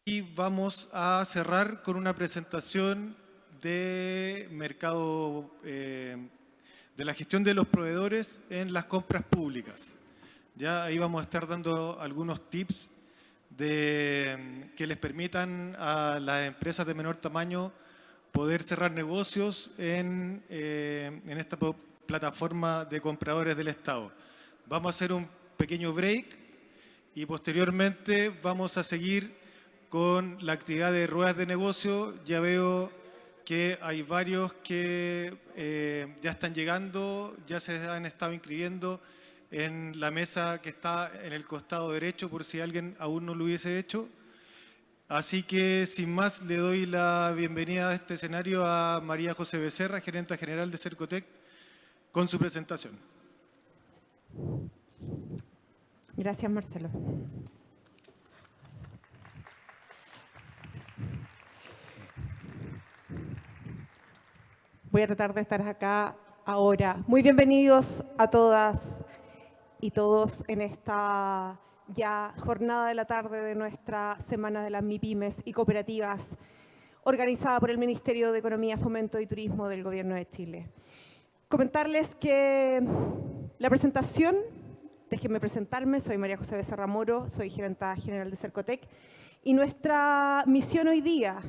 Y vamos a cerrar con una presentación de mercado, de la gestión de los proveedores en las compras públicas. Ya ahí vamos a estar dando algunos tips que les permitan a las empresas de menor tamaño poder cerrar negocios en esta plataforma de compradores del Estado. Vamos a hacer un pequeño break y posteriormente vamos a seguir con la actividad de ruedas de negocio. Ya veo que hay varios que ya están llegando, ya se han estado inscribiendo en la mesa que está en el costado derecho, por si alguien aún no lo hubiese hecho. Así que, sin más, le doy la bienvenida a este escenario a María José Becerra, gerenta general de Cercotec, con su presentación. Gracias, Marcelo. Voy a tratar de estar acá ahora. Muy bienvenidos a todas y todos en esta ya jornada de la tarde de nuestra Semana de las MIPYMES y Cooperativas, organizada por el Ministerio de Economía, Fomento y Turismo del Gobierno de Chile. Comentarles que la presentación, déjenme presentarme, soy María José Becerra Moro, soy gerenta general de Cercotec, y nuestra misión hoy día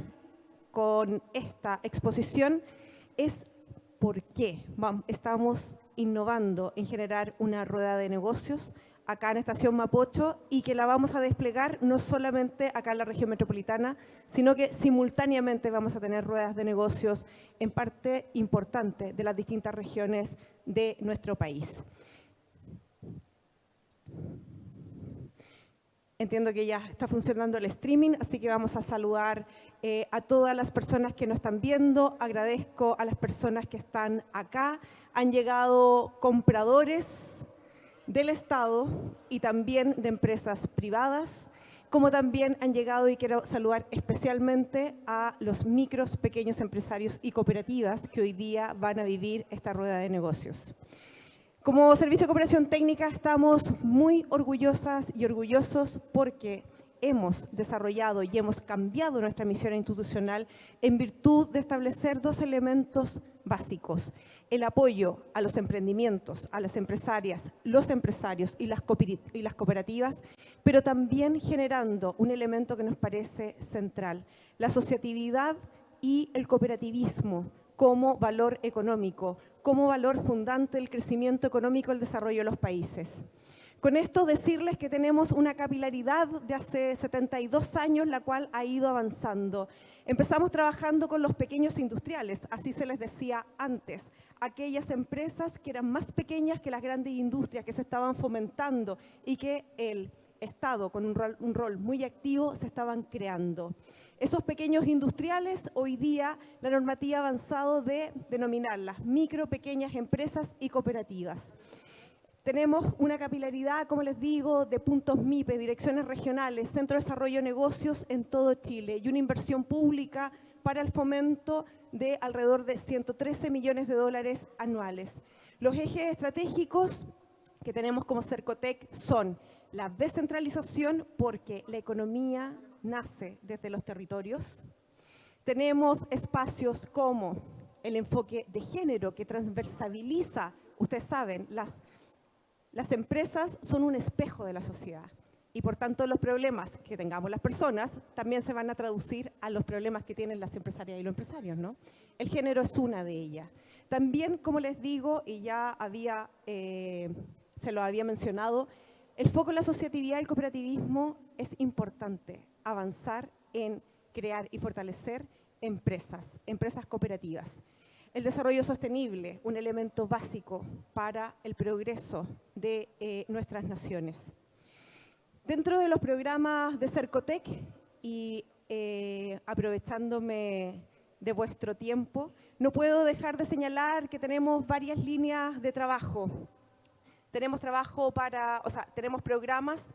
con esta exposición es por qué estamos innovando en generar una rueda de negocios acá en Estación Mapocho y que la vamos a desplegar no solamente acá en la región metropolitana, sino que simultáneamente vamos a tener ruedas de negocios en parte importante de las distintas regiones de nuestro país. Entiendo que ya está funcionando el streaming, así que vamos a saludar a todas las personas que nos están viendo. Agradezco a las personas que están acá. Han llegado compradores del Estado y también de empresas privadas, como también han llegado, y quiero saludar especialmente a los micros, pequeños empresarios y cooperativas que hoy día van a vivir esta rueda de negocios. Como Servicio de Cooperación Técnica estamos muy orgullosas y orgullosos porque hemos desarrollado y hemos cambiado nuestra misión institucional en virtud de establecer dos elementos básicos: el apoyo a los emprendimientos, a las empresarias, los empresarios y las cooperativas, pero también generando un elemento que nos parece central: la asociatividad y el cooperativismo como valor económico, como valor fundante del crecimiento económico y el desarrollo de los países. Con esto decirles que tenemos una capilaridad de hace 72 años, la cual ha ido avanzando. Empezamos trabajando con los pequeños industriales, así se les decía antes, aquellas empresas que eran más pequeñas que las grandes industrias que se estaban fomentando y que el Estado, con un rol muy activo, se estaban creando. Esos pequeños industriales, hoy día la normativa ha avanzado de denominarlas micro, pequeñas empresas y cooperativas. Tenemos una capilaridad, como les digo, de puntos MIPE, direcciones regionales, Centro de Desarrollo de Negocios en todo Chile y una inversión pública para el fomento de alrededor de 113 millones de dólares anuales. Los ejes estratégicos que tenemos como Cercotec son la descentralización, porque la economía nace desde los territorios. Tenemos espacios como el enfoque de género que transversaliza. Ustedes saben, las empresas son un espejo de la sociedad y por tanto los problemas que tengamos las personas también se van a traducir a los problemas que tienen las empresarias y los empresarios, ¿no? El género es una de ellas. También, como les digo, y ya se lo había mencionado, el foco en la asociatividad y el cooperativismo es importante, avanzar en crear y fortalecer empresas cooperativas. El desarrollo sostenible, un elemento básico para el progreso de nuestras naciones. Dentro de los programas de Cercotec, y aprovechándome de vuestro tiempo, no puedo dejar de señalar que tenemos varias líneas de trabajo. Tenemos tenemos programas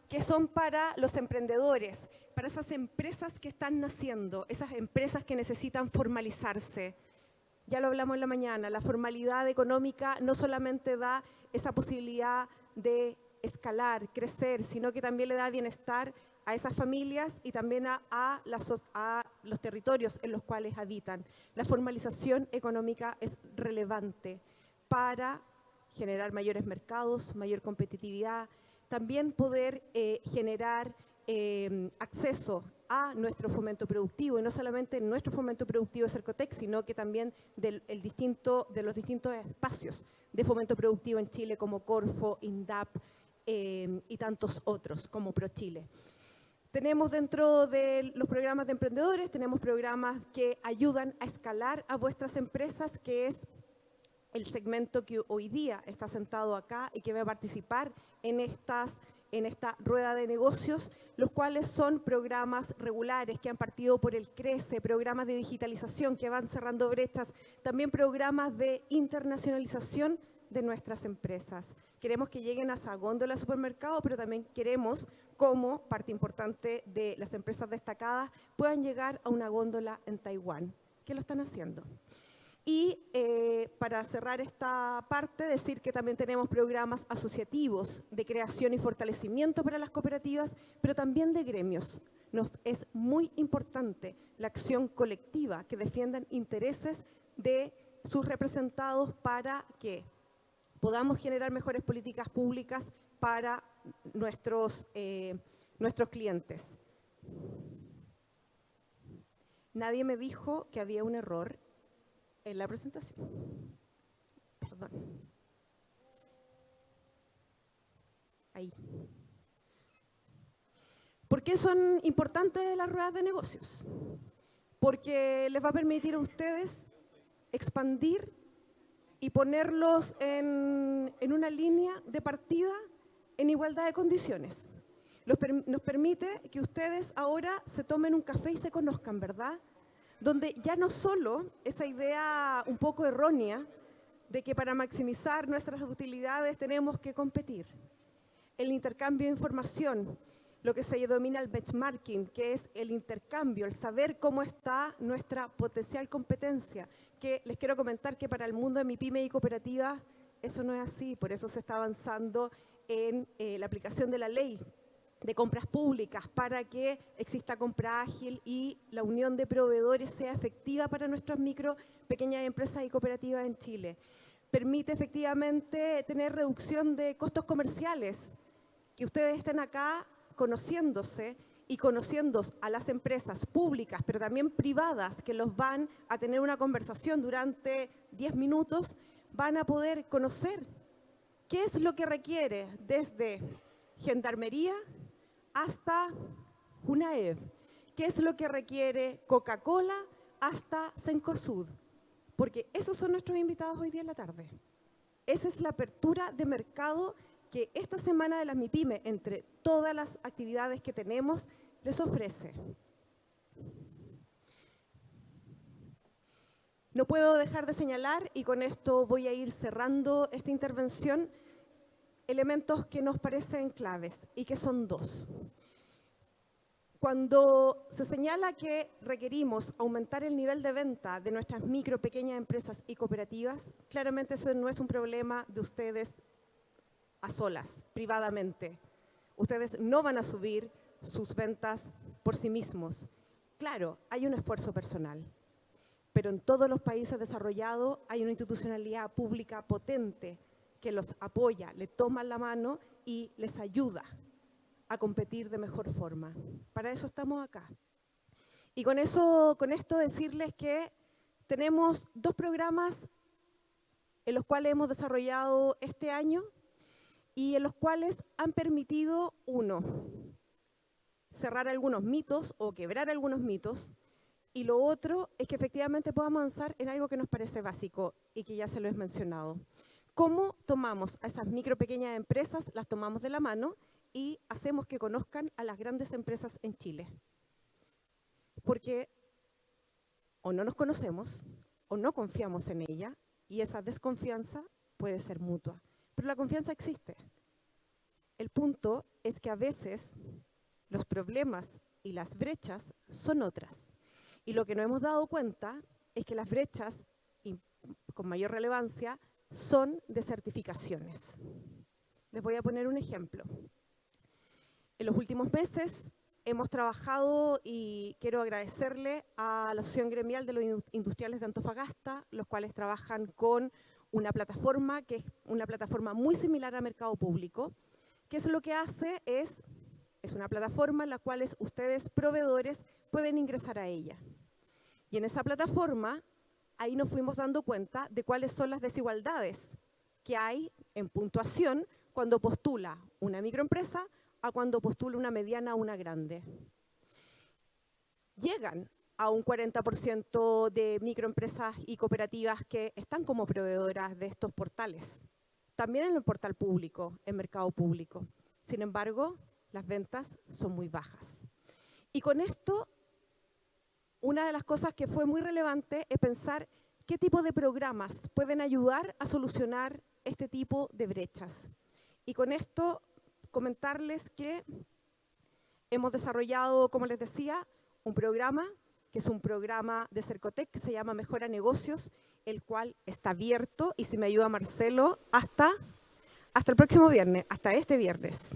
que son para los emprendedores, para esas empresas que están naciendo, esas empresas que necesitan formalizarse. Ya lo hablamos en la mañana, la formalidad económica no solamente da esa posibilidad de escalar, crecer, sino que también le da bienestar a a esas familias y también a los territorios en los cuales habitan. La formalización económica es relevante para generar mayores mercados, mayor competitividad, también poder generar acceso a nuestro fomento productivo, y no solamente nuestro fomento productivo de Cercotec, sino que también de los distintos espacios de fomento productivo en Chile, como Corfo, INDAP y tantos otros, como ProChile. Tenemos dentro de los programas de emprendedores, tenemos programas que ayudan a escalar a vuestras empresas, que es el segmento que hoy día está sentado acá y que va a participar en esta rueda de negocios, los cuales son programas regulares que han partido por el CRECE, programas de digitalización que van cerrando brechas, también programas de internacionalización de nuestras empresas. Queremos que lleguen a esa góndola supermercado, pero también queremos, como parte importante de las empresas destacadas, puedan llegar a una góndola en Taiwán, que lo están haciendo. Y para cerrar esta parte, decir que también tenemos programas asociativos de creación y fortalecimiento para las cooperativas, pero también de gremios. Nos es muy importante la acción colectiva, que defiendan intereses de sus representados para que podamos generar mejores políticas públicas para nuestros clientes. Nadie me dijo que había un error en la presentación. Perdón. Ahí. ¿Por qué son importantes las ruedas de negocios? Porque les va a permitir a ustedes expandir y ponerlos en una línea de partida en igualdad de condiciones. Nos permite que ustedes ahora se tomen un café y se conozcan, ¿verdad? Donde ya no solo esa idea un poco errónea de que para maximizar nuestras utilidades tenemos que competir. El intercambio de información, lo que se denomina el benchmarking, que es el intercambio, el saber cómo está nuestra potencial competencia, que les quiero comentar que para el mundo de MIPYME y cooperativa eso no es así, por eso se está avanzando en la aplicación de la ley de compras públicas para que exista compra ágil y la unión de proveedores sea efectiva para nuestras micro, pequeñas empresas y cooperativas en Chile. Permite efectivamente tener reducción de costos comerciales, que ustedes estén acá conociéndose y conociendo a las empresas públicas, pero también privadas, que los van a tener una conversación durante 10 minutos, van a poder conocer qué es lo que requiere desde Gendarmería hasta UNAEV, qué es lo que requiere Coca-Cola hasta Cencosud, porque esos son nuestros invitados hoy día en la tarde. Esa es la apertura de mercado que esta semana de las MIPYME, entre todas las actividades que tenemos, les ofrece. No puedo dejar de señalar, y con esto voy a ir cerrando esta intervención, elementos que nos parecen claves y que son dos. Cuando se señala que requerimos aumentar el nivel de venta de nuestras micro, pequeñas empresas y cooperativas, claramente eso no es un problema de ustedes a solas, privadamente. Ustedes no van a subir sus ventas por sí mismos. Claro, hay un esfuerzo personal, pero en todos los países desarrollados hay una institucionalidad pública potente que los apoya, le toman la mano y les ayuda a competir de mejor forma. Para eso estamos acá. Y con esto decirles que tenemos 2 programas en los cuales hemos desarrollado este año y en los cuales han permitido, uno, cerrar algunos mitos o quebrar algunos mitos, y lo otro es que efectivamente podamos avanzar en algo que nos parece básico y que ya se lo he mencionado. ¿Cómo tomamos a esas micro, pequeñas empresas, las tomamos de la mano y hacemos que conozcan a las grandes empresas en Chile? Porque o no nos conocemos o no confiamos en ella, y esa desconfianza puede ser mutua. Pero la confianza existe. El punto es que a veces los problemas y las brechas son otras. Y lo que nos hemos dado cuenta es que las brechas, con mayor relevancia, son de certificaciones. Les voy a poner un ejemplo. En los últimos meses hemos trabajado y quiero agradecerle a la Asociación Gremial de los Industriales de Antofagasta, los cuales trabajan con una plataforma que es una plataforma muy similar a Mercado Público, que es lo que hace es una plataforma en la cual ustedes, proveedores, pueden ingresar a ella. Y en esa plataforma, ahí nos fuimos dando cuenta de cuáles son las desigualdades que hay en puntuación cuando postula una microempresa a cuando postula una mediana o una grande. Llegan a un 40% de microempresas y cooperativas que están como proveedoras de estos portales. También en el portal público, en Mercado Público. Sin embargo, las ventas son muy bajas. Y con esto, una de las cosas que fue muy relevante es pensar qué tipo de programas pueden ayudar a solucionar este tipo de brechas. Y con esto, comentarles que hemos desarrollado, como les decía, un programa, que es un programa de Cercotec que se llama Mejora Negocios, el cual está abierto, y si me ayuda Marcelo, hasta el próximo viernes, hasta este viernes.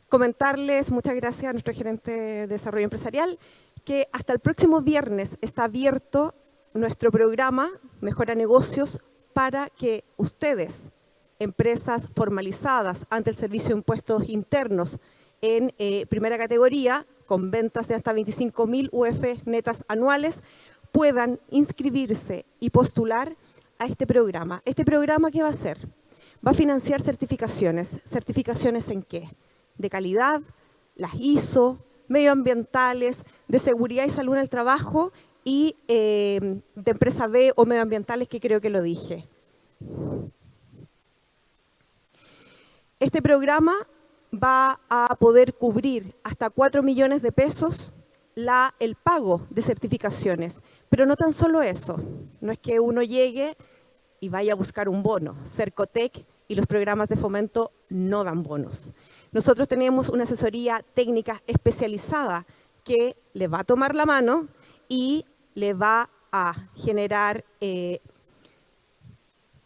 Comentarles, muchas gracias a nuestro gerente de desarrollo empresarial, que hasta el próximo viernes está abierto nuestro programa Mejora Negocios para que ustedes, empresas formalizadas ante el Servicio de Impuestos Internos en primera categoría, con ventas de hasta 25.000 UF netas anuales, puedan inscribirse y postular a este programa. ¿Este programa qué va a hacer? Va a financiar certificaciones. ¿Certificaciones en qué? De calidad, las ISO, medioambientales, de seguridad y salud en el trabajo y de empresa B o medioambientales, que creo que lo dije. Este programa va a poder cubrir hasta 4 millones de pesos el pago de certificaciones. Pero no tan solo eso, no es que uno llegue y vaya a buscar un bono. Cercotec y los programas de fomento no dan bonos. Nosotros tenemos una asesoría técnica especializada que le va a tomar la mano y le va a generar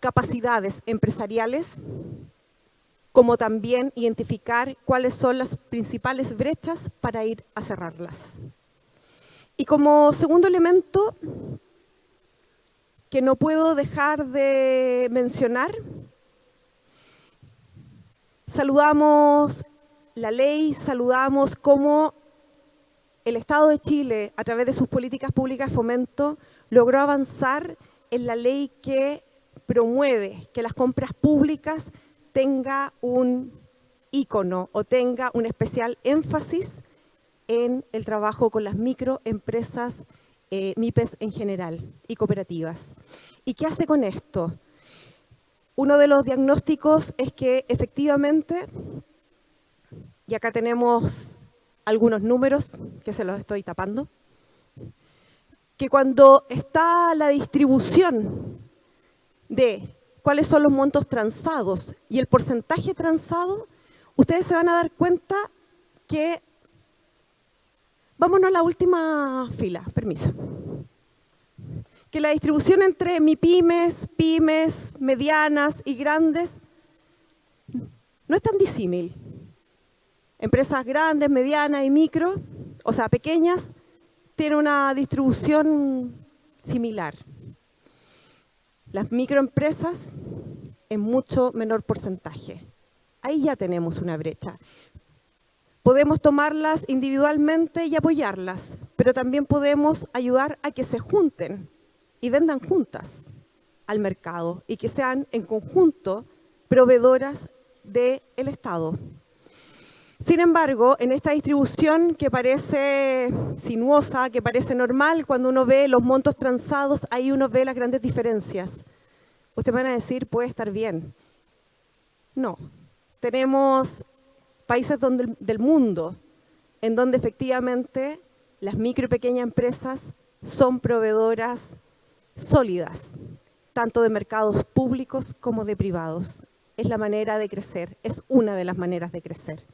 capacidades empresariales, como también identificar cuáles son las principales brechas para ir a cerrarlas. Y como segundo elemento que no puedo dejar de mencionar, saludamos la ley, saludamos cómo el Estado de Chile, a través de sus políticas públicas de fomento, logró avanzar en la ley que promueve que las compras públicas tenga un ícono o tenga un especial énfasis en el trabajo con las microempresas, MIPES en general y cooperativas. ¿Y qué hace con esto? Uno de los diagnósticos es que efectivamente, y acá tenemos algunos números que se los estoy tapando, que cuando está la distribución de cuáles son los montos transados y el porcentaje transado, ustedes se van a dar cuenta que, vámonos a la última fila, permiso, que la distribución entre MIPYMES, pymes, medianas y grandes no es tan disímil. Empresas grandes, medianas y micro, o sea, pequeñas, tienen una distribución similar. Las microempresas en mucho menor porcentaje. Ahí ya tenemos una brecha. Podemos tomarlas individualmente y apoyarlas, pero también podemos ayudar a que se junten y vendan juntas al mercado y que sean en conjunto proveedoras del Estado. Sin embargo, en esta distribución que parece sinuosa, que parece normal, cuando uno ve los montos transados, ahí uno ve las grandes diferencias. Ustedes van a decir, puede estar bien. No. Tenemos países del mundo en donde efectivamente las micro y pequeñas empresas son proveedoras sólidas, tanto de mercados públicos como de privados. Es la manera de crecer, es una de las maneras de crecer.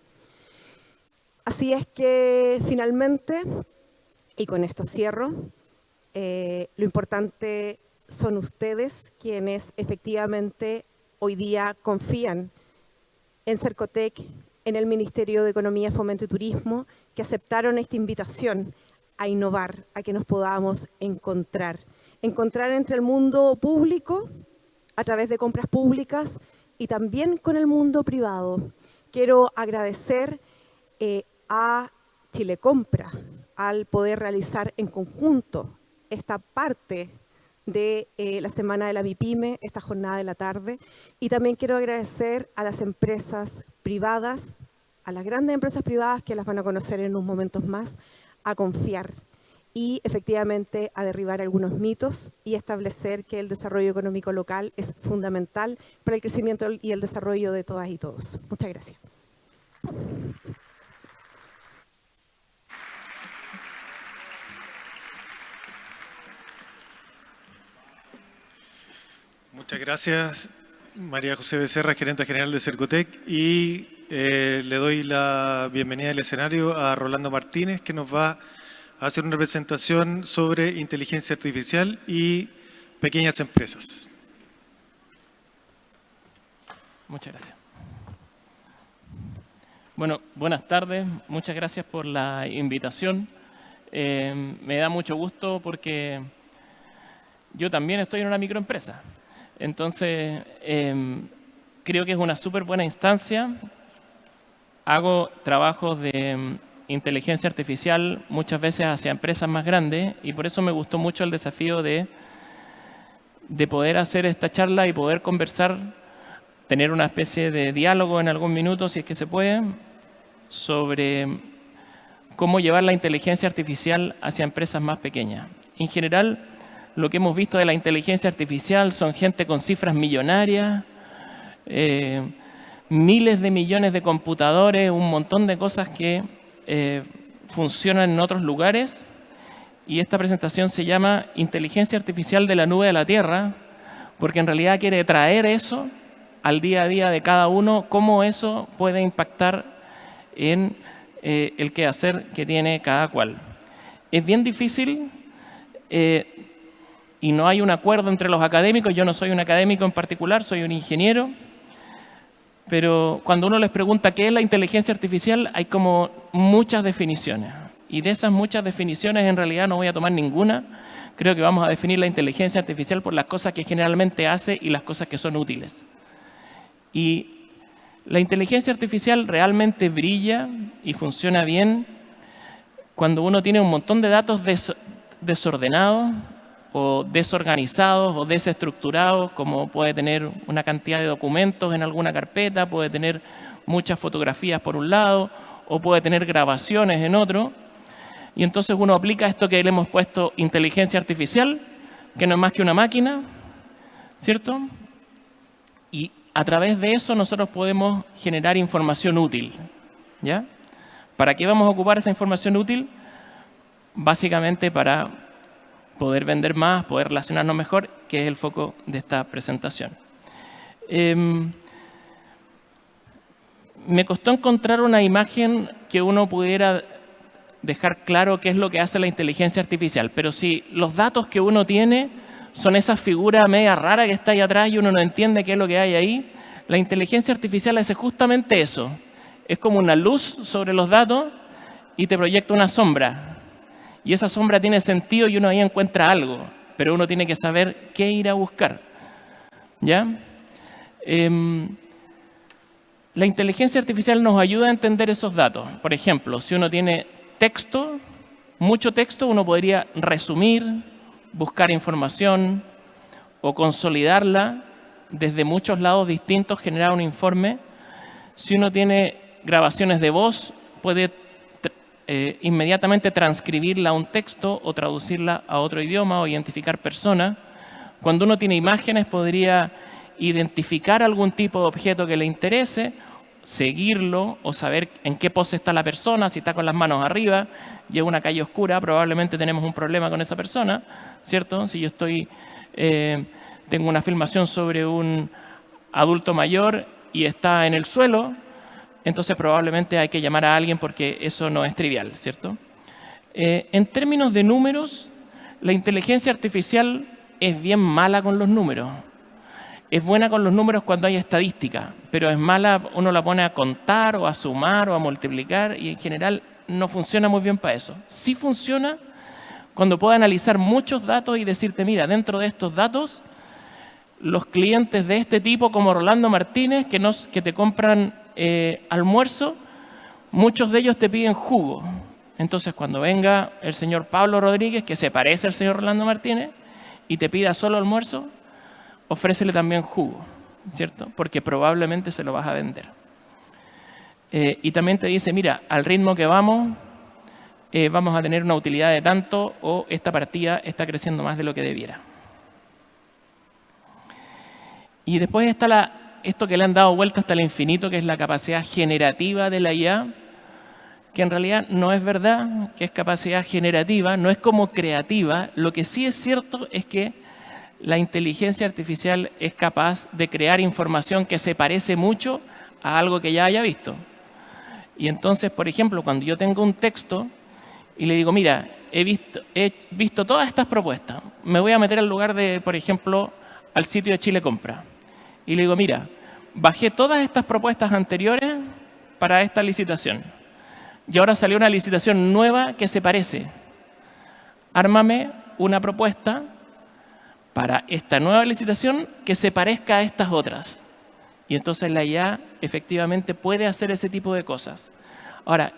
Así es que finalmente, y con esto cierro, lo importante son ustedes quienes efectivamente hoy día confían en Cercotec, en el Ministerio de Economía, Fomento y Turismo, que aceptaron esta invitación a innovar, a que nos podamos encontrar entre el mundo público, a través de compras públicas, y también con el mundo privado. Quiero agradecer a Chile Compra al poder realizar en conjunto esta parte de la Semana de la MIPYME, esta jornada de la tarde. Y también quiero agradecer a las empresas privadas, a las grandes empresas privadas que las van a conocer en unos momentos más, a confiar y efectivamente a derribar algunos mitos y establecer que el desarrollo económico local es fundamental para el crecimiento y el desarrollo de todas y todos. Muchas gracias. Muchas gracias, María José Becerra, gerente general de Cercotec, y le doy la bienvenida al escenario a Rolando Martínez, que nos va a hacer una presentación sobre inteligencia artificial y pequeñas empresas. Muchas gracias. Bueno, buenas tardes. Muchas gracias por la invitación. Me da mucho gusto porque yo también estoy en una microempresa. Entonces, creo que es una súper buena instancia. Hago trabajos de inteligencia artificial muchas veces hacia empresas más grandes y por eso me gustó mucho el desafío de poder hacer esta charla y poder conversar, tener una especie de diálogo en algún minuto, si es que se puede, sobre cómo llevar la inteligencia artificial hacia empresas más pequeñas. En general, lo que hemos visto de la inteligencia artificial son gente con cifras millonarias, miles de millones de computadores, un montón de cosas que funcionan en otros lugares. Y esta presentación se llama Inteligencia Artificial de la Nube a la Tierra, porque en realidad quiere traer eso al día a día de cada uno, cómo eso puede impactar en el quehacer que tiene cada cual. Es bien difícil y no hay un acuerdo entre los académicos. Yo no soy un académico en particular, soy un ingeniero, pero cuando uno les pregunta qué es la inteligencia artificial, hay como muchas definiciones. Y de esas muchas definiciones, en realidad no voy a tomar ninguna. Creo que vamos a definir la inteligencia artificial por las cosas que generalmente hace y las cosas que son útiles. Y la inteligencia artificial realmente brilla y funciona bien cuando uno tiene un montón de datos desordenados o desorganizados o desestructurados, como puede tener una cantidad de documentos en alguna carpeta, puede tener muchas fotografías por un lado o puede tener grabaciones en otro. Y entonces uno aplica esto que le hemos puesto inteligencia artificial, que no es más que una máquina, ¿cierto? Y a través de eso nosotros podemos generar información útil, ¿ya? ¿Para qué vamos a ocupar esa información útil? Básicamente para poder vender más, poder relacionarnos mejor, que es el foco de esta presentación. Me costó encontrar una imagen que uno pudiera dejar claro qué es lo que hace la inteligencia artificial, pero si los datos que uno tiene son esa figura media rara que está ahí atrás y uno no entiende qué es lo que hay ahí, la inteligencia artificial hace justamente eso. Es como una luz sobre los datos y te proyecta una sombra. Y esa sombra tiene sentido y uno ahí encuentra algo, pero uno tiene que saber qué ir a buscar, ¿ya? La inteligencia artificial nos ayuda a entender esos datos. Por ejemplo, si uno tiene texto, mucho texto, uno podría resumir, buscar información o consolidarla desde muchos lados distintos, generar un informe. Si uno tiene grabaciones de voz, puede inmediatamente transcribirla a un texto o traducirla a otro idioma o identificar personas. Cuando uno tiene imágenes, podría identificar algún tipo de objeto que le interese, seguirlo o saber en qué pose está la persona, si está con las manos arriba y es una calle oscura, probablemente tenemos un problema con esa persona, ¿cierto? Si yo tengo una filmación sobre un adulto mayor y está en el suelo, entonces probablemente hay que llamar a alguien porque eso no es trivial, ¿cierto? En términos de números, la inteligencia artificial es bien mala con los números. Es buena con los números cuando hay estadística, pero es mala, uno la pone a contar o a sumar o a multiplicar y en general no funciona muy bien para eso. Sí funciona cuando puedo analizar muchos datos y decirte, mira, dentro de estos datos, los clientes de este tipo, como Rolando Martínez, que te compran almuerzo, muchos de ellos te piden jugo. Entonces, cuando venga el señor Pablo Rodríguez, que se parece al señor Rolando Martínez, y te pida solo almuerzo, ofrécele también jugo, ¿cierto? Porque probablemente se lo vas a vender. Y también te dice, mira, al ritmo que vamos a tener una utilidad de tanto o esta partida está creciendo más de lo que debiera. Y después está esto que le han dado vuelta hasta el infinito, que es la capacidad generativa de la IA, que en realidad no es verdad, que es capacidad generativa, no es como creativa. Lo que sí es cierto es que la inteligencia artificial es capaz de crear información que se parece mucho a algo que ya haya visto. Y entonces, por ejemplo, cuando yo tengo un texto y le digo, mira, he visto todas estas propuestas, me voy a meter al lugar de, por ejemplo, al sitio de Chile Compra. Y le digo, mira, bajé todas estas propuestas anteriores para esta licitación. Y ahora salió una licitación nueva que se parece. Ármame una propuesta para esta nueva licitación que se parezca a estas otras. Y entonces la IA efectivamente puede hacer ese tipo de cosas. Ahora,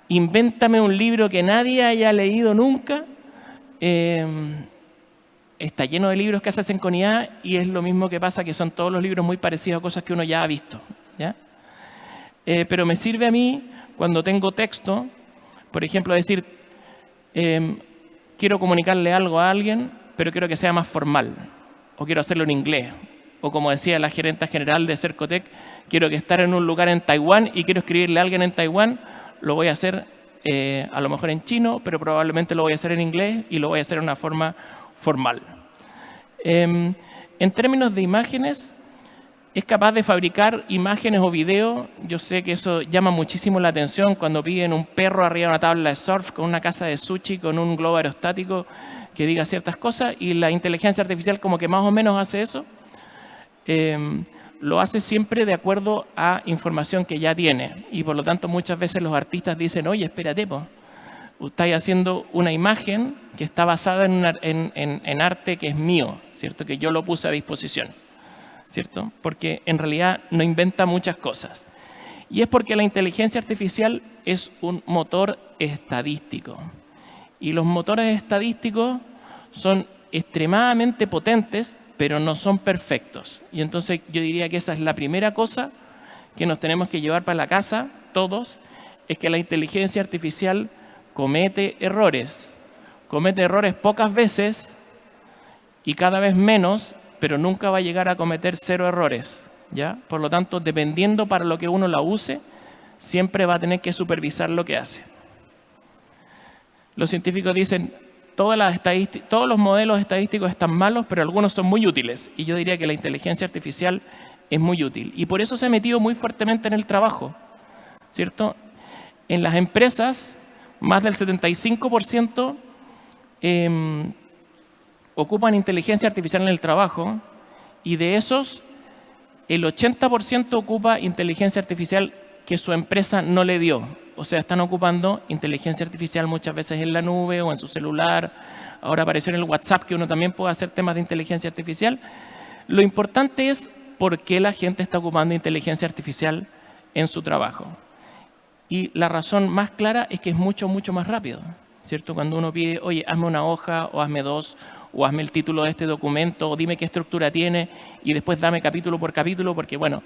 invéntame un libro que nadie haya leído nunca. Está lleno de libros que se hacen con IA y es lo mismo que pasa, que son todos los libros muy parecidos a cosas que uno ya ha visto, ¿ya? Pero me sirve a mí cuando tengo texto, por ejemplo, decir, quiero comunicarle algo a alguien, pero quiero que sea más formal, o quiero hacerlo en inglés, o como decía la gerenta general de Cercotec, quiero que estar en un lugar en Taiwán y quiero escribirle a alguien en Taiwán, lo voy a hacer a lo mejor en chino, pero probablemente lo voy a hacer en inglés y lo voy a hacer de una forma formal. En términos de imágenes, es capaz de fabricar imágenes o videos. Yo sé que eso llama muchísimo la atención cuando piden un perro arriba de una tabla de surf, con una casa de sushi, con un globo aerostático que diga ciertas cosas, y la inteligencia artificial como que más o menos hace eso. Lo hace siempre de acuerdo a información que ya tiene. Y por lo tanto muchas veces los artistas dicen, oye, espérate, po, estáis haciendo una imagen que está basada en arte que es mío, ¿cierto? Que yo lo puse a disposición, ¿cierto? Porque en realidad no inventa muchas cosas. Y es porque la inteligencia artificial es un motor estadístico. Y los motores estadísticos son extremadamente potentes, pero no son perfectos. Y entonces yo diría que esa es la primera cosa que nos tenemos que llevar para la casa, todos, es que la inteligencia artificial comete errores. Comete errores pocas veces y cada vez menos, pero nunca va a llegar a cometer 0 errores, ¿ya? Por lo tanto, dependiendo para lo que uno la use, siempre va a tener que supervisar lo que hace. Los científicos dicen, todos los modelos estadísticos están malos, pero algunos son muy útiles. Y yo diría que la inteligencia artificial es muy útil. Y por eso se ha metido muy fuertemente en el trabajo, ¿cierto? En las empresas, más del 75% ocupan inteligencia artificial en el trabajo, y de esos, el 80% ocupa inteligencia artificial que su empresa no le dio. O sea, están ocupando inteligencia artificial muchas veces en la nube o en su celular. Ahora apareció en el WhatsApp que uno también puede hacer temas de inteligencia artificial. Lo importante es por qué la gente está ocupando inteligencia artificial en su trabajo. Y la razón más clara es que es mucho, mucho más rápido, ¿cierto? Cuando uno pide, oye, hazme una hoja o hazme 2, o hazme el título de este documento, o dime qué estructura tiene, y después dame capítulo por capítulo, porque, bueno,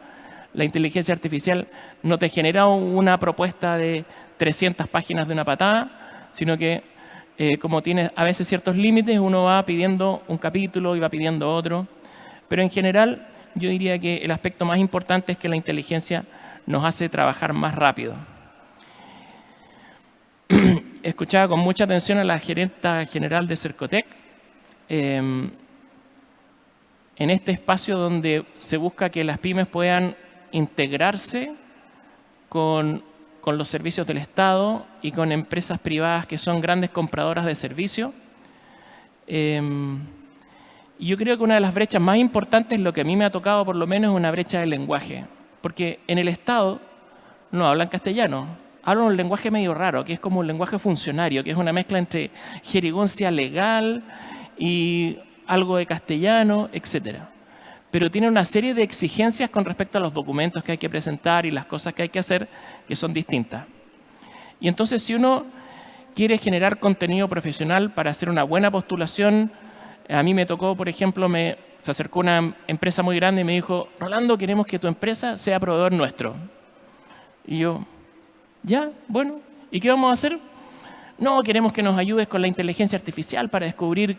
la inteligencia artificial no te genera una propuesta de 300 páginas de una patada, sino que como tiene a veces ciertos límites, uno va pidiendo un capítulo y va pidiendo otro. Pero en general, yo diría que el aspecto más importante es que la inteligencia nos hace trabajar más rápido. Escuchaba con mucha atención a la gerenta general de Cercotec, en este espacio donde se busca que las pymes puedan integrarse con los servicios del Estado y con empresas privadas que son grandes compradoras de servicios. Y yo creo que una de las brechas más importantes, lo que a mí me ha tocado por lo menos, es una brecha de lenguaje. Porque en el Estado no hablan castellano, hablan un lenguaje medio raro, que es como un lenguaje funcionario, que es una mezcla entre jerigoncia legal y algo de castellano, etc. Pero tiene una serie de exigencias con respecto a los documentos que hay que presentar y las cosas que hay que hacer que son distintas. Y entonces, si uno quiere generar contenido profesional para hacer una buena postulación, a mí me tocó, por ejemplo, se acercó una empresa muy grande y me dijo, Rolando, queremos que tu empresa sea proveedor nuestro. Y yo, ya, bueno, ¿y qué vamos a hacer? No, queremos que nos ayudes con la inteligencia artificial para descubrir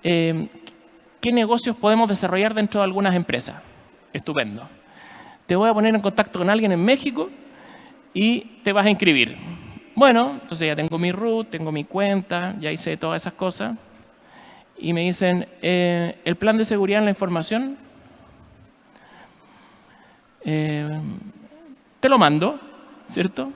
qué negocios podemos desarrollar dentro de algunas empresas. Estupendo. Te voy a poner en contacto con alguien en México y te vas a inscribir. Bueno, entonces ya tengo mi root, tengo mi cuenta, ya hice todas esas cosas. Y me dicen, el plan de seguridad en la información, te lo mando, ¿cierto?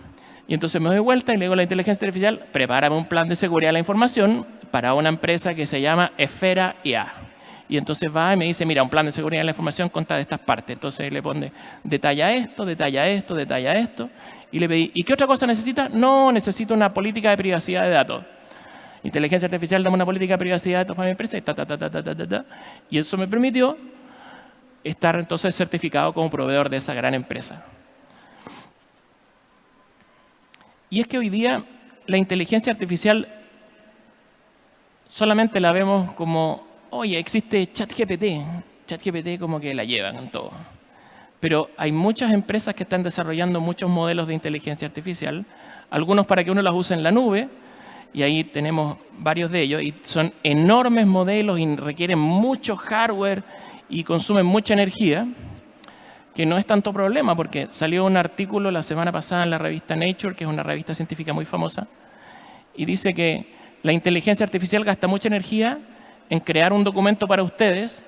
Y entonces me doy vuelta y le digo a la inteligencia artificial, prepárame un plan de seguridad de la información para una empresa que se llama Esfera IA. Y entonces va y me dice, mira, un plan de seguridad de la información consta de estas partes. Entonces le pone, detalla esto, detalla esto, detalla esto. Y le pedí, ¿y qué otra cosa necesita? No, necesito una política de privacidad de datos. Inteligencia artificial, dame una política de privacidad de datos para mi empresa. Y eso me permitió estar entonces certificado como proveedor de esa gran empresa. Y es que hoy día la inteligencia artificial solamente la vemos como, oye, existe ChatGPT. ChatGPT como que la llevan en todo. Pero hay muchas empresas que están desarrollando muchos modelos de inteligencia artificial, algunos para que uno los use en la nube, y ahí tenemos varios de ellos, y son enormes modelos y requieren mucho hardware y consumen mucha energía, que no es tanto problema, porque salió un artículo la semana pasada en la revista Nature, que es una revista científica muy famosa, y dice que la inteligencia artificial gasta mucha energía en crear un documento para ustedes,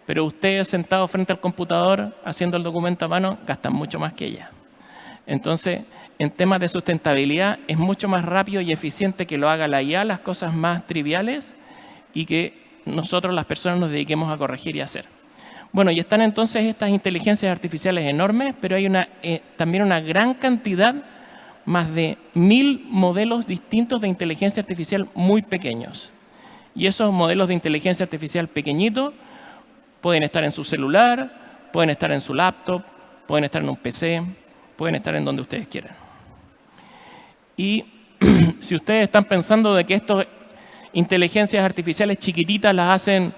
pero ustedes sentados frente al computador haciendo el documento a mano gastan mucho más que ella. Entonces, en temas de sustentabilidad es mucho más rápido y eficiente que lo haga la IA, las cosas más triviales, y que nosotros las personas nos dediquemos a corregir y hacer. Bueno, y están entonces estas inteligencias artificiales enormes, pero hay también una gran cantidad, más de 1000 modelos distintos de inteligencia artificial muy pequeños. Y esos modelos de inteligencia artificial pequeñitos pueden estar en su celular, pueden estar en su laptop, pueden estar en un PC, pueden estar en donde ustedes quieran. Y si ustedes están pensando de que estas inteligencias artificiales chiquititas las hacen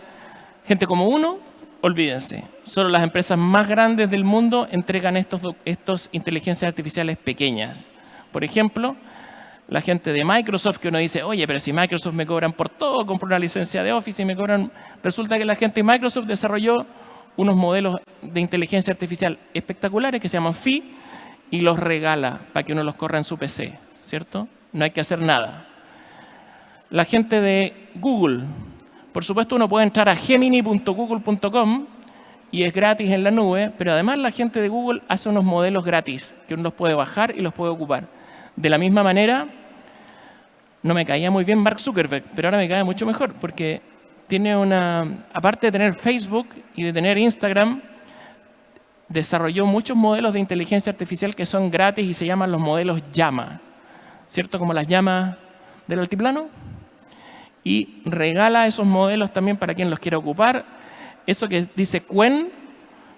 gente como uno, olvídense. Solo las empresas más grandes del mundo entregan estos inteligencias artificiales pequeñas. Por ejemplo, la gente de Microsoft, que uno dice, oye, pero si Microsoft me cobran por todo, compro una licencia de Office y me cobran. Resulta que la gente de Microsoft desarrolló unos modelos de inteligencia artificial espectaculares que se llaman Phi y los regala para que uno los corra en su PC, ¿cierto? No hay que hacer nada. La gente de Google, por supuesto uno puede entrar a gemini.google.com y es gratis en la nube, pero además la gente de Google hace unos modelos gratis que uno los puede bajar y los puede ocupar. De la misma manera, no me caía muy bien Mark Zuckerberg, pero ahora me cae mucho mejor porque tiene aparte de tener Facebook y de tener Instagram, desarrolló muchos modelos de inteligencia artificial que son gratis y se llaman los modelos llama, ¿cierto? Como las llamas del altiplano. Y regala esos modelos también para quien los quiera ocupar. Eso que dice Qwen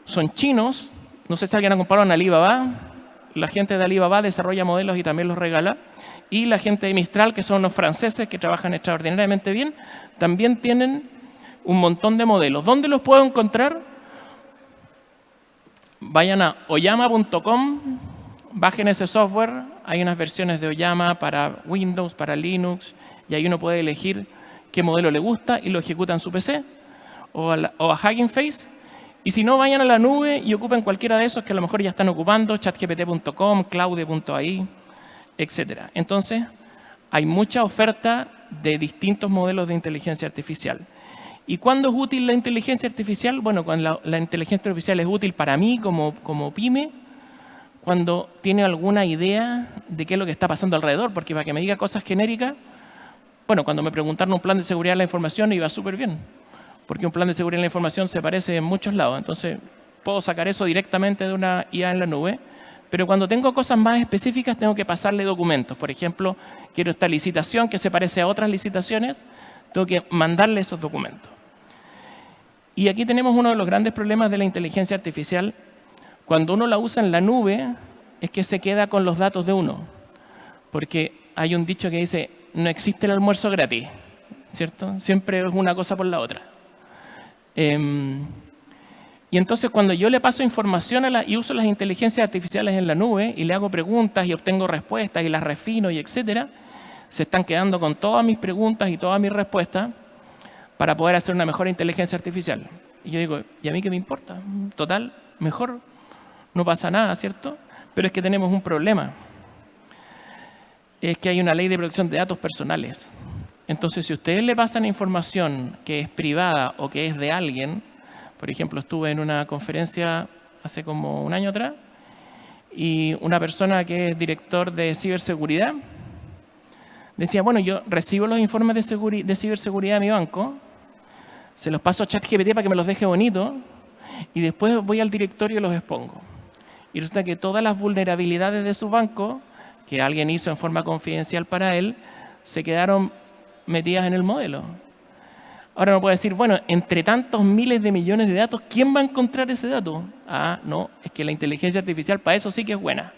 son chinos. No sé si alguien ha comprado en Alibaba. La gente de Alibaba desarrolla modelos y también los regala. Y la gente de Mistral, que son los franceses que trabajan extraordinariamente bien, también tienen un montón de modelos. ¿Dónde los puedo encontrar? Vayan a oyama.com, bajen ese software. Hay unas versiones de Oyama para Windows, para Linux, y ahí uno puede elegir qué modelo le gusta y lo ejecuta en su PC o a Hugging Face. Y si no, vayan a la nube y ocupen cualquiera de esos que a lo mejor ya están ocupando, chatgpt.com, claude.ai, etc. Entonces, hay mucha oferta de distintos modelos de inteligencia artificial. ¿Y cuándo es útil la inteligencia artificial? Bueno, cuando la inteligencia artificial es útil para mí como pyme, cuando tiene alguna idea de qué es lo que está pasando alrededor, porque para que me diga cosas genéricas, bueno, cuando me preguntaron un plan de seguridad de la información iba súper bien, porque un plan de seguridad de la información se parece en muchos lados. Entonces, puedo sacar eso directamente de una IA en la nube, pero cuando tengo cosas más específicas tengo que pasarle documentos. Por ejemplo, quiero esta licitación que se parece a otras licitaciones, tengo que mandarle esos documentos. Y aquí tenemos uno de los grandes problemas de la inteligencia artificial. Cuando uno la usa en la nube, es que se queda con los datos de uno. Porque hay un dicho que dice, no existe el almuerzo gratis, ¿cierto? Siempre es una cosa por la otra. Y entonces cuando yo le paso información y uso las inteligencias artificiales en la nube y le hago preguntas y obtengo respuestas y las refino y etcétera, se están quedando con todas mis preguntas y todas mis respuestas para poder hacer una mejor inteligencia artificial. Y yo digo, ¿y a mí qué me importa? Total, mejor, no pasa nada, ¿cierto? Pero es que tenemos un problema. Es que hay una ley de protección de datos personales. Entonces, si ustedes le pasan información que es privada o que es de alguien, por ejemplo, estuve en una conferencia hace como un año atrás y una persona que es director de ciberseguridad decía, bueno, yo recibo los informes de ciberseguridad de mi banco, se los paso a ChatGPT para que me los deje bonitos y después voy al directorio y los expongo. Y resulta que todas las vulnerabilidades de su banco, que alguien hizo en forma confidencial para él, se quedaron metidas en el modelo. Ahora uno puede decir, bueno, entre tantos miles de millones de datos, ¿quién va a encontrar ese dato? Ah, no, es que la inteligencia artificial para eso sí que es buena.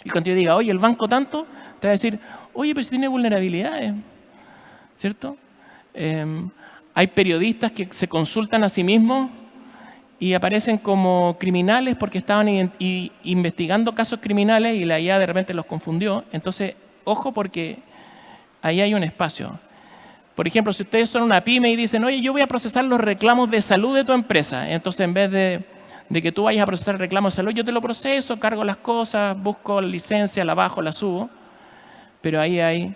Y cuando yo diga, oye, el banco tanto, te va a decir, oye, pero si tiene vulnerabilidades, ¿cierto? Hay periodistas que se consultan a sí mismos y aparecen como criminales porque estaban investigando casos criminales y la IA de repente los confundió. Entonces, ojo porque ahí hay un espacio. Por ejemplo, si ustedes son una pyme y dicen, oye, yo voy a procesar los reclamos de salud de tu empresa. Entonces, en vez de que tú vayas a procesar reclamos de salud, yo te lo proceso, cargo las cosas, busco la licencia, la bajo, la subo. Pero ahí hay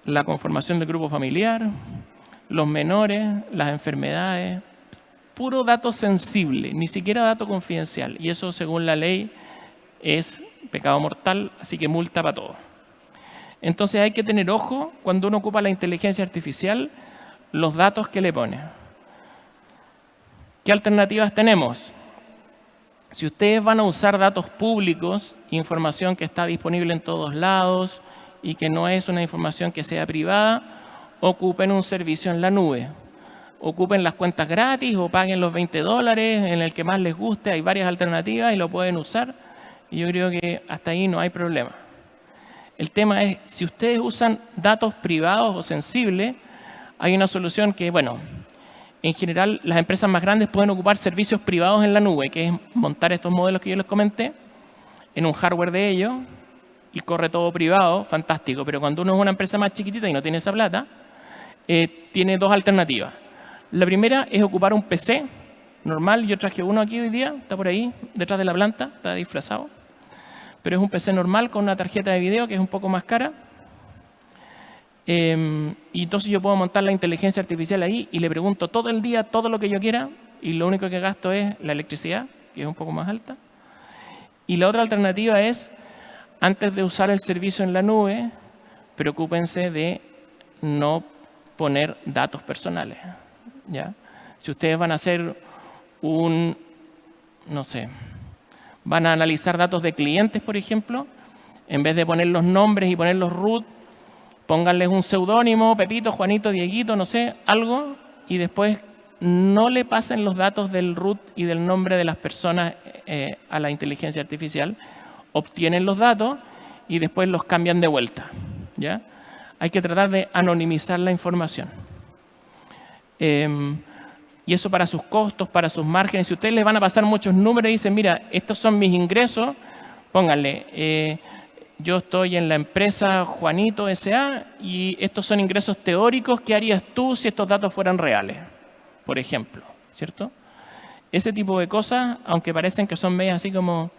la conformación del grupo familiar, los menores, las enfermedades, puro dato sensible, ni siquiera dato confidencial. Y eso, según la ley, es pecado mortal, así que multa para todo. Entonces hay que tener ojo cuando uno ocupa la inteligencia artificial, los datos que le pone. ¿Qué alternativas tenemos? Si ustedes van a usar datos públicos, información que está disponible en todos lados y que no es una información que sea privada, ocupen un servicio en la nube. Ocupen las cuentas gratis o paguen los $20 en el que más les guste. Hay varias alternativas y lo pueden usar. Y yo creo que hasta ahí no hay problema. El tema es, si ustedes usan datos privados o sensibles, hay una solución que, bueno, en general las empresas más grandes pueden ocupar servicios privados en la nube, que es montar estos modelos que yo les comenté en un hardware de ellos y corre todo privado, fantástico. Pero cuando uno es una empresa más chiquitita y no tiene esa plata, tiene dos alternativas. La primera es ocupar un PC normal. Yo traje uno aquí hoy día, está por ahí, detrás de la planta, está disfrazado. Pero es un PC normal con una tarjeta de video que es un poco más cara. Y entonces yo puedo montar la inteligencia artificial ahí y le pregunto todo el día todo lo que yo quiera y lo único que gasto es la electricidad, que es un poco más alta. Y la otra alternativa es, antes de usar el servicio en la nube, preocúpense de no poner datos personales. ¿Ya? Si ustedes van a hacer no sé, van a analizar datos de clientes, por ejemplo, en vez de poner los nombres y poner los root, pónganles un seudónimo, Pepito, Juanito, Dieguito, no sé, algo, y después no le pasen los datos del root y del nombre de las personas a la inteligencia artificial. Obtienen los datos y después los cambian de vuelta. ¿Ya? Hay que tratar de anonimizar la información. Y eso para sus costos, para sus márgenes. Si ustedes les van a pasar muchos números y dicen, mira, estos son mis ingresos, pónganle, yo estoy en la empresa Juanito S.A. y estos son ingresos teóricos, ¿qué harías tú si estos datos fueran reales? Por ejemplo, ¿cierto? Ese tipo de cosas, aunque parecen que son medias así como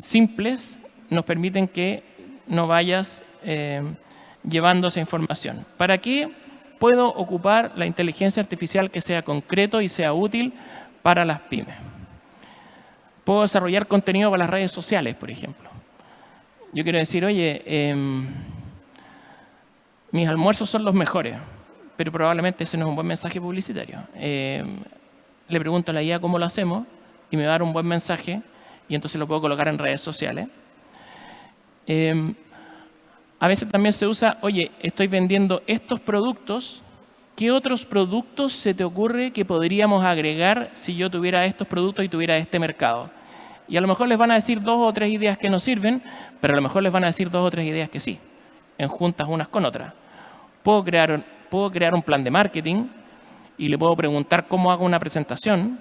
simples, nos permiten que no vayas llevando esa información. ¿Para qué puedo ocupar la inteligencia artificial que sea concreto y sea útil para las pymes? Puedo desarrollar contenido para las redes sociales, por ejemplo. Yo quiero decir, oye, mis almuerzos son los mejores, pero probablemente ese no es un buen mensaje publicitario. le pregunto a la IA cómo lo hacemos y me va a dar un buen mensaje y entonces lo puedo colocar en redes sociales. A veces también se usa, oye, estoy vendiendo estos productos, ¿qué otros productos se te ocurre que podríamos agregar si yo tuviera estos productos y tuviera este mercado? Y a lo mejor les van a decir 2 o 3 ideas que no sirven, pero a lo mejor les van a decir 2 o 3 ideas que sí, en juntas unas con otras. Puedo crear un plan de marketing y le puedo preguntar cómo hago una presentación.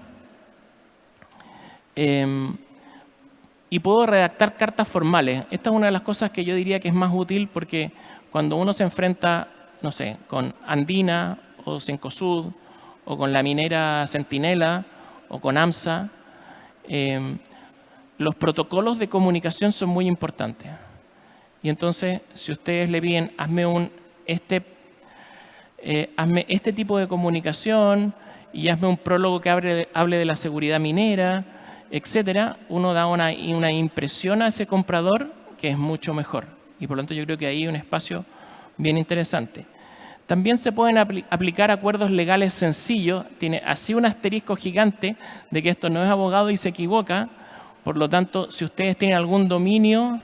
Y puedo redactar cartas formales. Esta es una de las cosas que yo diría que es más útil porque cuando uno se enfrenta, no sé, con Andina o Cencosud o con la minera Centinela o con AMSA, los protocolos de comunicación son muy importantes. Y entonces, si ustedes le piden, hazme este tipo de comunicación y hazme un prólogo que hable de la seguridad minera, etcétera, uno da una impresión a ese comprador que es mucho mejor. Y por lo tanto yo creo que ahí hay un espacio bien interesante. También se pueden aplicar acuerdos legales sencillos. Tiene así un asterisco gigante de que esto no es abogado y se equivoca. Por lo tanto, si ustedes tienen algún dominio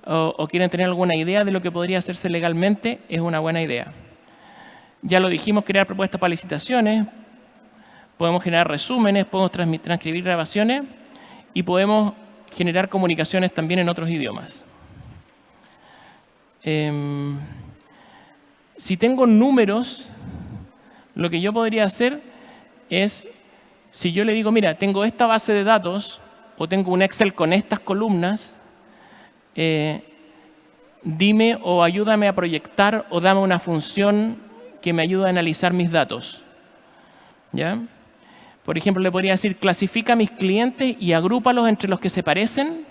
o quieren tener alguna idea de lo que podría hacerse legalmente, es una buena idea. Ya lo dijimos, crear propuestas para licitaciones. Podemos generar resúmenes, podemos transcribir grabaciones y podemos generar comunicaciones también en otros idiomas. Si tengo números, lo que yo podría hacer es, si yo le digo, mira, tengo esta base de datos o tengo un Excel con estas columnas, dime o ayúdame a proyectar o dame una función que me ayude a analizar mis datos. ¿Ya? Por ejemplo, le podría decir, clasifica a mis clientes y agrúpalos entre los que se parecen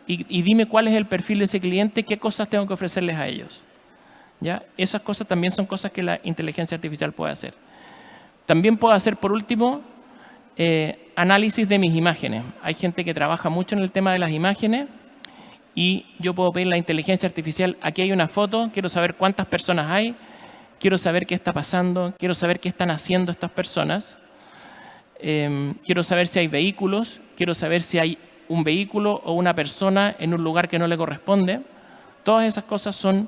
y dime cuál es el perfil de ese cliente, qué cosas tengo que ofrecerles a ellos. ¿Ya? Esas cosas también son cosas que la inteligencia artificial puede hacer. También puedo hacer, por último, análisis de mis imágenes. Hay gente que trabaja mucho en el tema de las imágenes y yo puedo pedir a la inteligencia artificial, aquí hay una foto, quiero saber cuántas personas hay, quiero saber qué está pasando, quiero saber qué están haciendo estas personas. Quiero saber si hay vehículos, quiero saber si hay un vehículo o una persona en un lugar que no le corresponde. Todas esas cosas son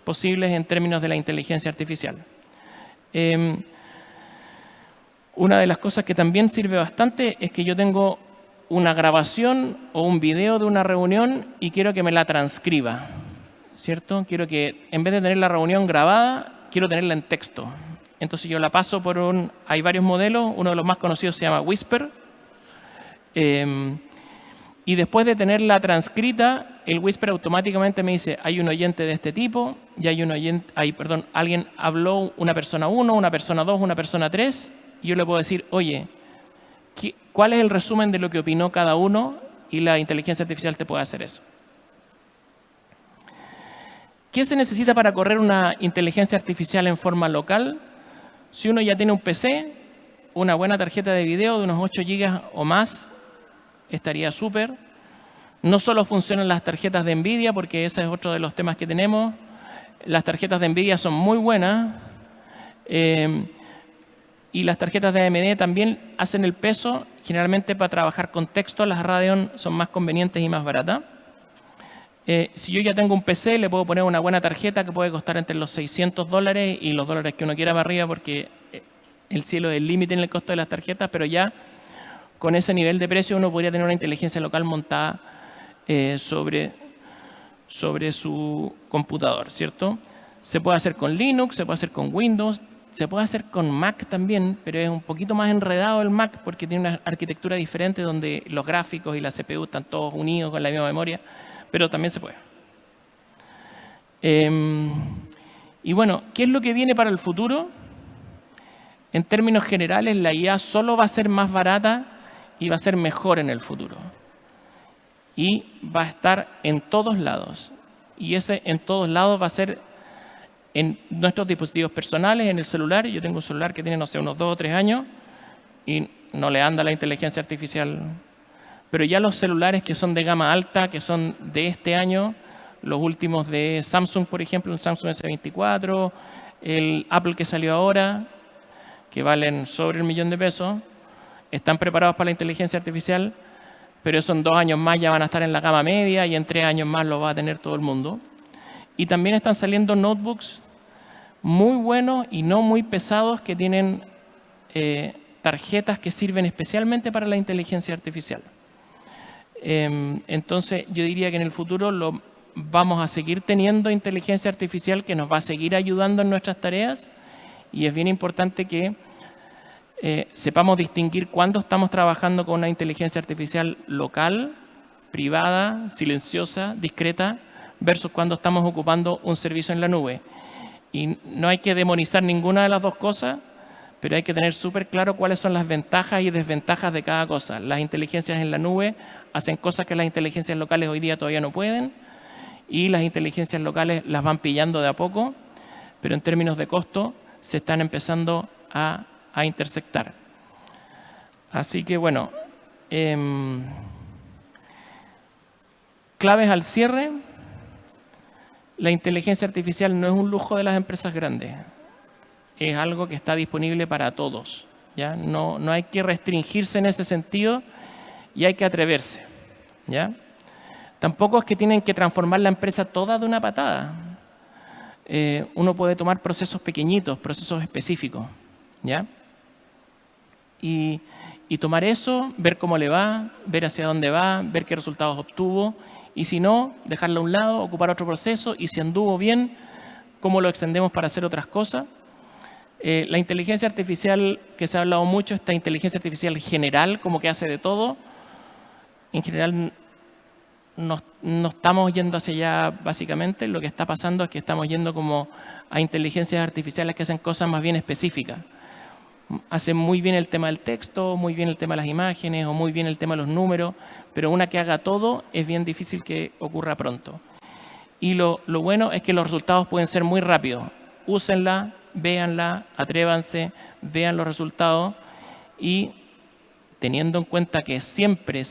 posibles en términos de la inteligencia artificial. Una de las cosas que también sirve bastante es que yo tengo una grabación o un video de una reunión y quiero que me la transcriba, ¿cierto? Quiero que en vez de tener la reunión grabada, quiero tenerla en texto. Entonces yo la paso por hay varios modelos, uno de los más conocidos se llama Whisper, y después de tenerla transcrita, el Whisper automáticamente me dice, hay un oyente de este tipo, y hay un oyente, alguien habló, una persona 1, una persona 2, una persona 3, y yo le puedo decir, oye, ¿cuál es el resumen de lo que opinó cada uno? Y la inteligencia artificial te puede hacer eso. ¿Qué se necesita para correr una inteligencia artificial en forma local? Si uno ya tiene un PC, una buena tarjeta de video de unos 8 GB o más, estaría súper. No solo funcionan las tarjetas de NVIDIA, porque ese es otro de los temas que tenemos. Las tarjetas de NVIDIA son muy buenas. Y las tarjetas de AMD también hacen el peso. Generalmente para trabajar con texto, las Radeon son más convenientes y más baratas. Si yo ya tengo un PC, le puedo poner una buena tarjeta que puede costar entre los $600 y los dólares que uno quiera para arriba, porque el cielo es el límite en el costo de las tarjetas, pero ya con ese nivel de precio uno podría tener una inteligencia local montada sobre su computador, ¿cierto? Se puede hacer con Linux, se puede hacer con Windows, se puede hacer con Mac también, pero es un poquito más enredado el Mac porque tiene una arquitectura diferente donde los gráficos y la CPU están todos unidos con la misma memoria. Pero también se puede. Y bueno, ¿qué es lo que viene para el futuro? En términos generales, la IA solo va a ser más barata y va a ser mejor en el futuro. Y va a estar en todos lados. Y ese en todos lados va a ser en nuestros dispositivos personales, en el celular. Yo tengo un celular que tiene, no sé, unos 2 o 3 años y no le anda la inteligencia artificial. Pero ya los celulares que son de gama alta, que son de este año, los últimos de Samsung, por ejemplo, el Samsung S24, el Apple que salió ahora, que valen sobre $1.000.000, están preparados para la inteligencia artificial, pero eso en 2 años más ya van a estar en la gama media y en 3 años más lo va a tener todo el mundo. Y también están saliendo notebooks muy buenos y no muy pesados que tienen tarjetas que sirven especialmente para la inteligencia artificial. Entonces, yo diría que en el futuro vamos a seguir teniendo inteligencia artificial que nos va a seguir ayudando en nuestras tareas, y es bien importante que sepamos distinguir cuándo estamos trabajando con una inteligencia artificial local, privada, silenciosa, discreta, versus cuando estamos ocupando un servicio en la nube. Y no hay que demonizar ninguna de las dos cosas, pero hay que tener súper claro cuáles son las ventajas y desventajas de cada cosa. Las inteligencias en la nube hacen cosas que las inteligencias locales hoy día todavía no pueden, y las inteligencias locales las van pillando de a poco, pero en términos de costo se están empezando a intersectar. Así que bueno, claves al cierre. La inteligencia artificial no es un lujo de las empresas grandes, es algo que está disponible para todos, ¿ya? No hay que restringirse en ese sentido y hay que atreverse, ¿ya? Tampoco es que tienen que transformar la empresa toda de una patada. Uno puede tomar procesos pequeñitos, procesos específicos, ¿ya? Y tomar eso, ver cómo le va, ver hacia dónde va, ver qué resultados obtuvo, y si no, dejarlo a un lado, ocupar otro proceso, y si anduvo bien, cómo lo extendemos para hacer otras cosas. La inteligencia artificial, que se ha hablado mucho, esta inteligencia artificial general, como que hace de todo, en general no estamos yendo hacia allá básicamente. Lo que está pasando es que estamos yendo como a inteligencias artificiales que hacen cosas más bien específicas. Hacen muy bien el tema del texto, muy bien el tema de las imágenes o muy bien el tema de los números, pero una que haga todo es bien difícil que ocurra pronto. Y lo bueno es que los resultados pueden ser muy rápidos. Úsenla, véanla, atrévanse, vean los resultados, y teniendo en cuenta que siempre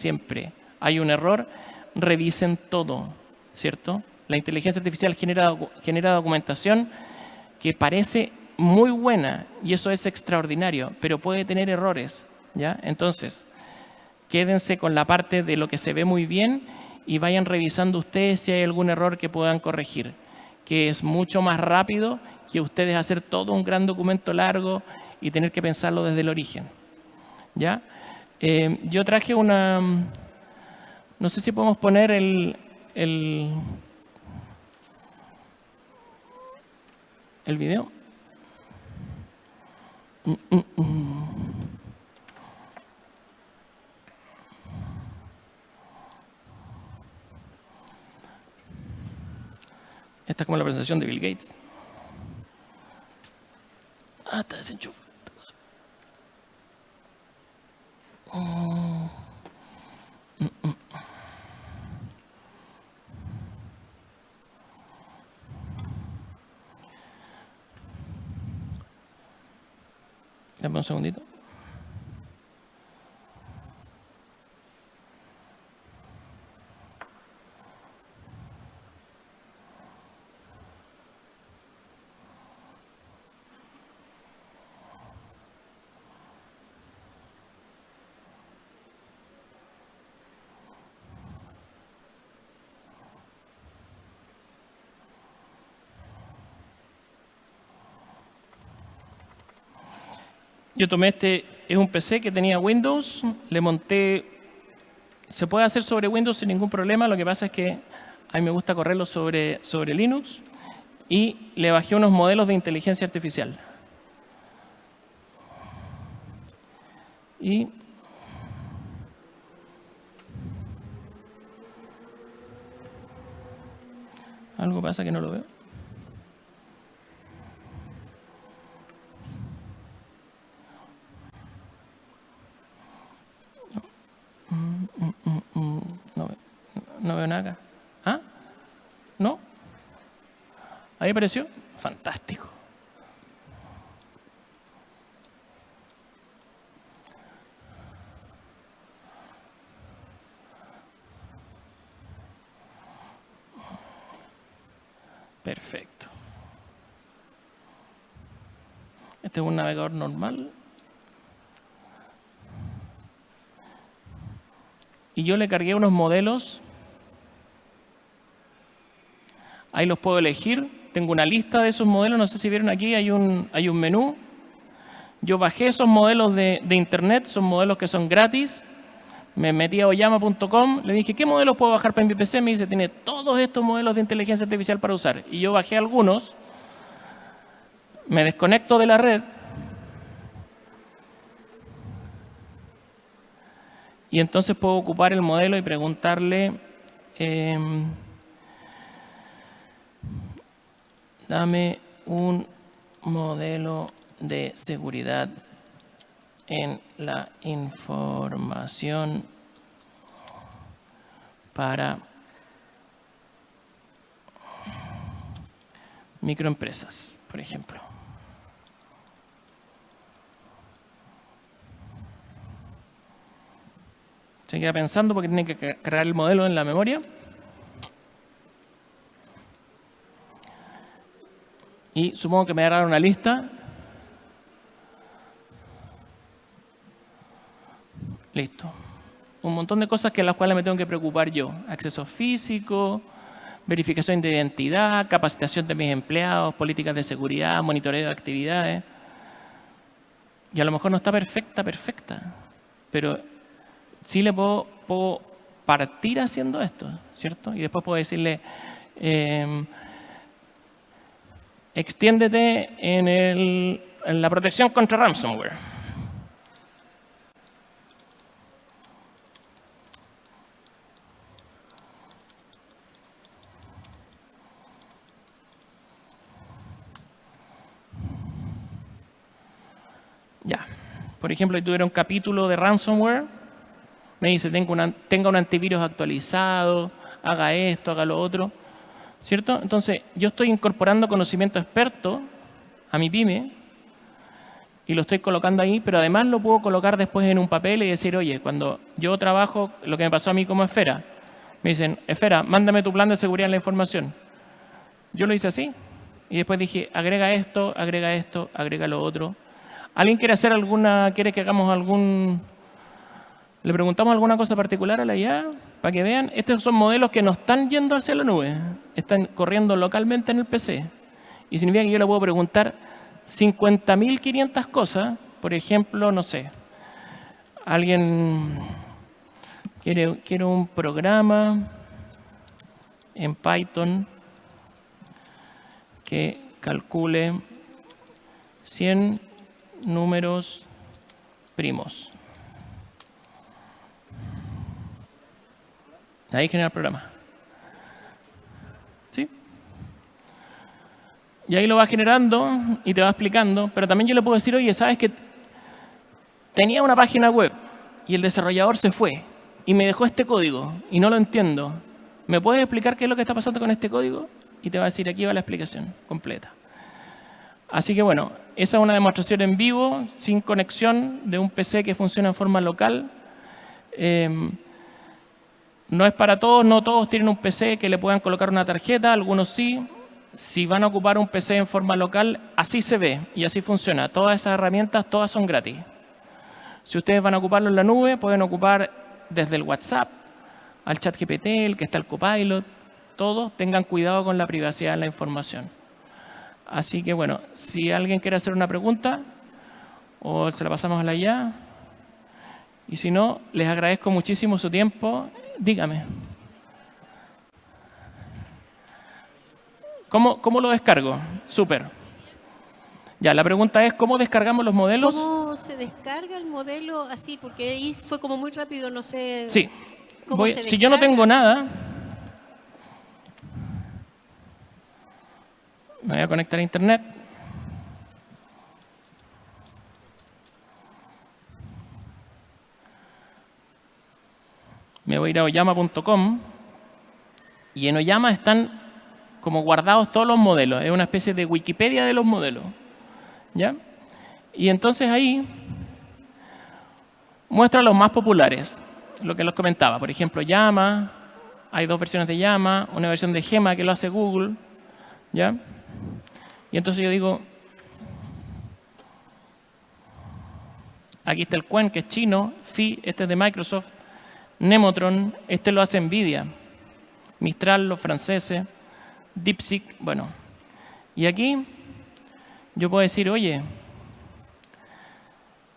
hay un error, revisen todo, ¿cierto? La inteligencia artificial genera documentación que parece muy buena, y eso es extraordinario, pero puede tener errores, ¿ya? Entonces, quédense con la parte de lo que se ve muy bien y vayan revisando ustedes si hay algún error que puedan corregir, que es mucho más rápido que ustedes hacer todo un gran documento largo y tener que pensarlo desde el origen, ¿ya? Yo traje una... No sé si podemos poner el video. Esta es como la presentación de Bill Gates. Está desenchufado. Dame un segundito. Yo tomé es un PC que tenía Windows, le monté, se puede hacer sobre Windows sin ningún problema, lo que pasa es que a mí me gusta correrlo sobre Linux, y le bajé unos modelos de inteligencia artificial. Y algo pasa que no lo veo. No veo nada acá. ¿Ah? ¿No? ¿Ahí apareció? Fantástico. Perfecto. Este es un navegador normal. y yo le cargué unos modelos. Ahí los puedo elegir. Tengo una lista de esos modelos. No sé si vieron aquí, hay un menú. Yo bajé esos modelos de internet, son modelos que son gratis. Me metí a oyama.com, le dije, ¿qué modelos puedo bajar para mi PC? Me dice, tiene todos estos modelos de inteligencia artificial para usar. Y yo bajé algunos, me desconecto de la red y entonces puedo ocupar el modelo y preguntarle, dame un modelo de seguridad en la información para microempresas, por ejemplo. Se queda pensando porque tiene que cargar el modelo en la memoria. Y supongo que me dará una lista. Listo. Un montón de cosas que las cuales me tengo que preocupar yo. Acceso físico, verificación de identidad, capacitación de mis empleados, políticas de seguridad, monitoreo de actividades. Y a lo mejor no está perfecta, pero sí le puedo partir haciendo esto, ¿cierto? Y después puedo decirle, extiéndete en la protección contra ransomware. Ya. Por ejemplo, si tuviera un capítulo de ransomware, me dice, tenga un antivirus actualizado, haga esto, haga lo otro, ¿cierto? Entonces, yo estoy incorporando conocimiento experto a mi pyme y lo estoy colocando ahí, pero además lo puedo colocar después en un papel y decir, oye, cuando yo trabajo, lo que me pasó a mí como Esfera, me dicen, Esfera, mándame tu plan de seguridad en la información. Yo lo hice así y después dije, agrega esto, agrega lo otro. ¿Alguien quiere hacer quiere que hagamos le preguntamos alguna cosa particular a la IA? Para que vean, estos son modelos que no están yendo hacia la nube, están corriendo localmente en el PC. Y significa que yo le puedo preguntar 50.500 cosas. Por ejemplo, no sé, alguien quiere un programa en Python que calcule 100 números primos. Ahí genera el programa. ¿Sí? Y ahí lo va generando y te va explicando, pero también yo le puedo decir, oye, ¿sabes que tenía una página web y el desarrollador se fue y me dejó este código y no lo entiendo? ¿Me puedes explicar qué es lo que está pasando con este código? Y te va a decir, aquí va la explicación completa. Así que bueno, esa es una demostración en vivo, sin conexión, de un PC que funciona en forma local. No es para todos, no todos tienen un PC que le puedan colocar una tarjeta, algunos sí. Si van a ocupar un PC en forma local, así se ve y así funciona. Todas esas herramientas, todas son gratis. Si ustedes van a ocuparlo en la nube, pueden ocupar desde el WhatsApp al ChatGPT, el que está el Copilot, todos tengan cuidado con la privacidad de la información. Así que bueno, si alguien quiere hacer una pregunta, o se la pasamos a la IA, y si no, les agradezco muchísimo su tiempo. Dígame. ¿Cómo lo descargo? Súper. Ya, la pregunta es, ¿cómo descargamos los modelos? ¿Cómo se descarga el modelo así? Porque ahí fue como muy rápido, no sé. Sí. ¿Cómo se Si yo no descarga? tengo nada, me voy a conectar a internet. Me voy a ir a oyama.com y en Oyama están como guardados todos los modelos. Es una especie de Wikipedia de los modelos. ¿Ya? Y entonces ahí muestra los más populares, lo que les comentaba. Por ejemplo, Llama, hay dos versiones de Llama, una versión de Gema que lo hace Google. ¿Ya? Y entonces yo digo, aquí está el Qwen, que es chino, Phi, este es de Microsoft, Nemotron, este lo hace NVIDIA, Mistral, los franceses, DeepSeek, bueno. Y aquí yo puedo decir, oye,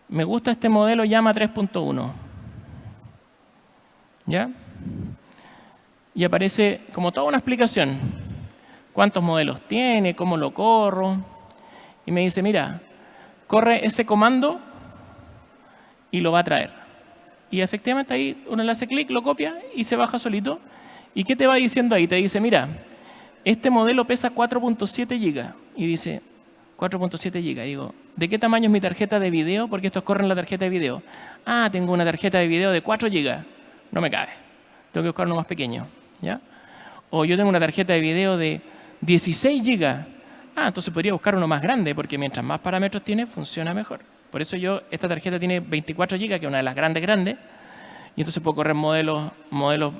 me gusta este modelo Llama 3.1. ¿Ya? Y aparece como toda una explicación. ¿Cuántos modelos tiene? ¿Cómo lo corro? Y me dice, mira, corre ese comando y lo va a traer. Y efectivamente ahí uno le hace clic, lo copia y se baja solito. ¿Y qué te va diciendo ahí? Te dice, mira, este modelo pesa 4.7 GB. Y dice, 4.7 GB. Digo, ¿de qué tamaño es mi tarjeta de video? Porque estos corren la tarjeta de video. Ah, tengo una tarjeta de video de 4 GB. No me cabe. Tengo que buscar uno más pequeño. ¿Ya? O yo tengo una tarjeta de video de 16 GB. Ah, entonces podría buscar uno más grande, porque mientras más parámetros tiene, funciona mejor. Por eso esta tarjeta tiene 24 GB, que es una de las grandes, y entonces puedo correr modelos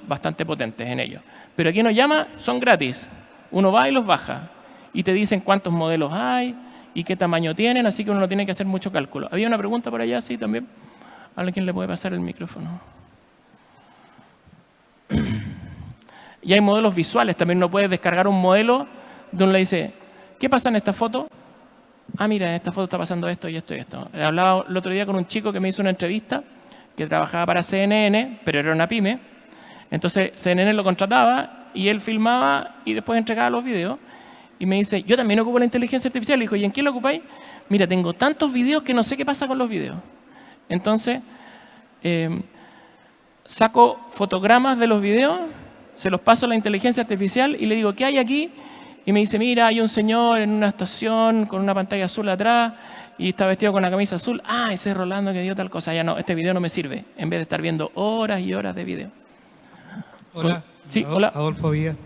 bastante potentes en ellos. Pero aquí nos llama, son gratis. Uno va y los baja. Y te dicen cuántos modelos hay y qué tamaño tienen, así que uno no tiene que hacer mucho cálculo. Había una pregunta por allá, sí, también. ¿A alguien le puede pasar el micrófono? Y hay modelos visuales. También uno puede descargar un modelo donde uno le dice, ¿qué pasa en esta foto? Ah, mira, en esta foto está pasando esto y esto y esto. Hablaba el otro día con un chico que me hizo una entrevista, que trabajaba para CNN, pero era una pyme. Entonces CNN lo contrataba y él filmaba y después entregaba los videos. Y me dice, yo también ocupo la inteligencia artificial. Le dijo, ¿y en qué lo ocupáis? Mira, tengo tantos videos que no sé qué pasa con los videos. Entonces, saco fotogramas de los videos, se los paso a la inteligencia artificial y le digo, ¿qué hay aquí? Y me dice, mira, hay un señor en una estación con una pantalla azul atrás y está vestido con una camisa azul. Ah, ese es Rolando que dio tal cosa. Ya no, este video no me sirve, en vez de estar viendo horas y horas de video. Hola, Sí, hola. Adolfo Díaz,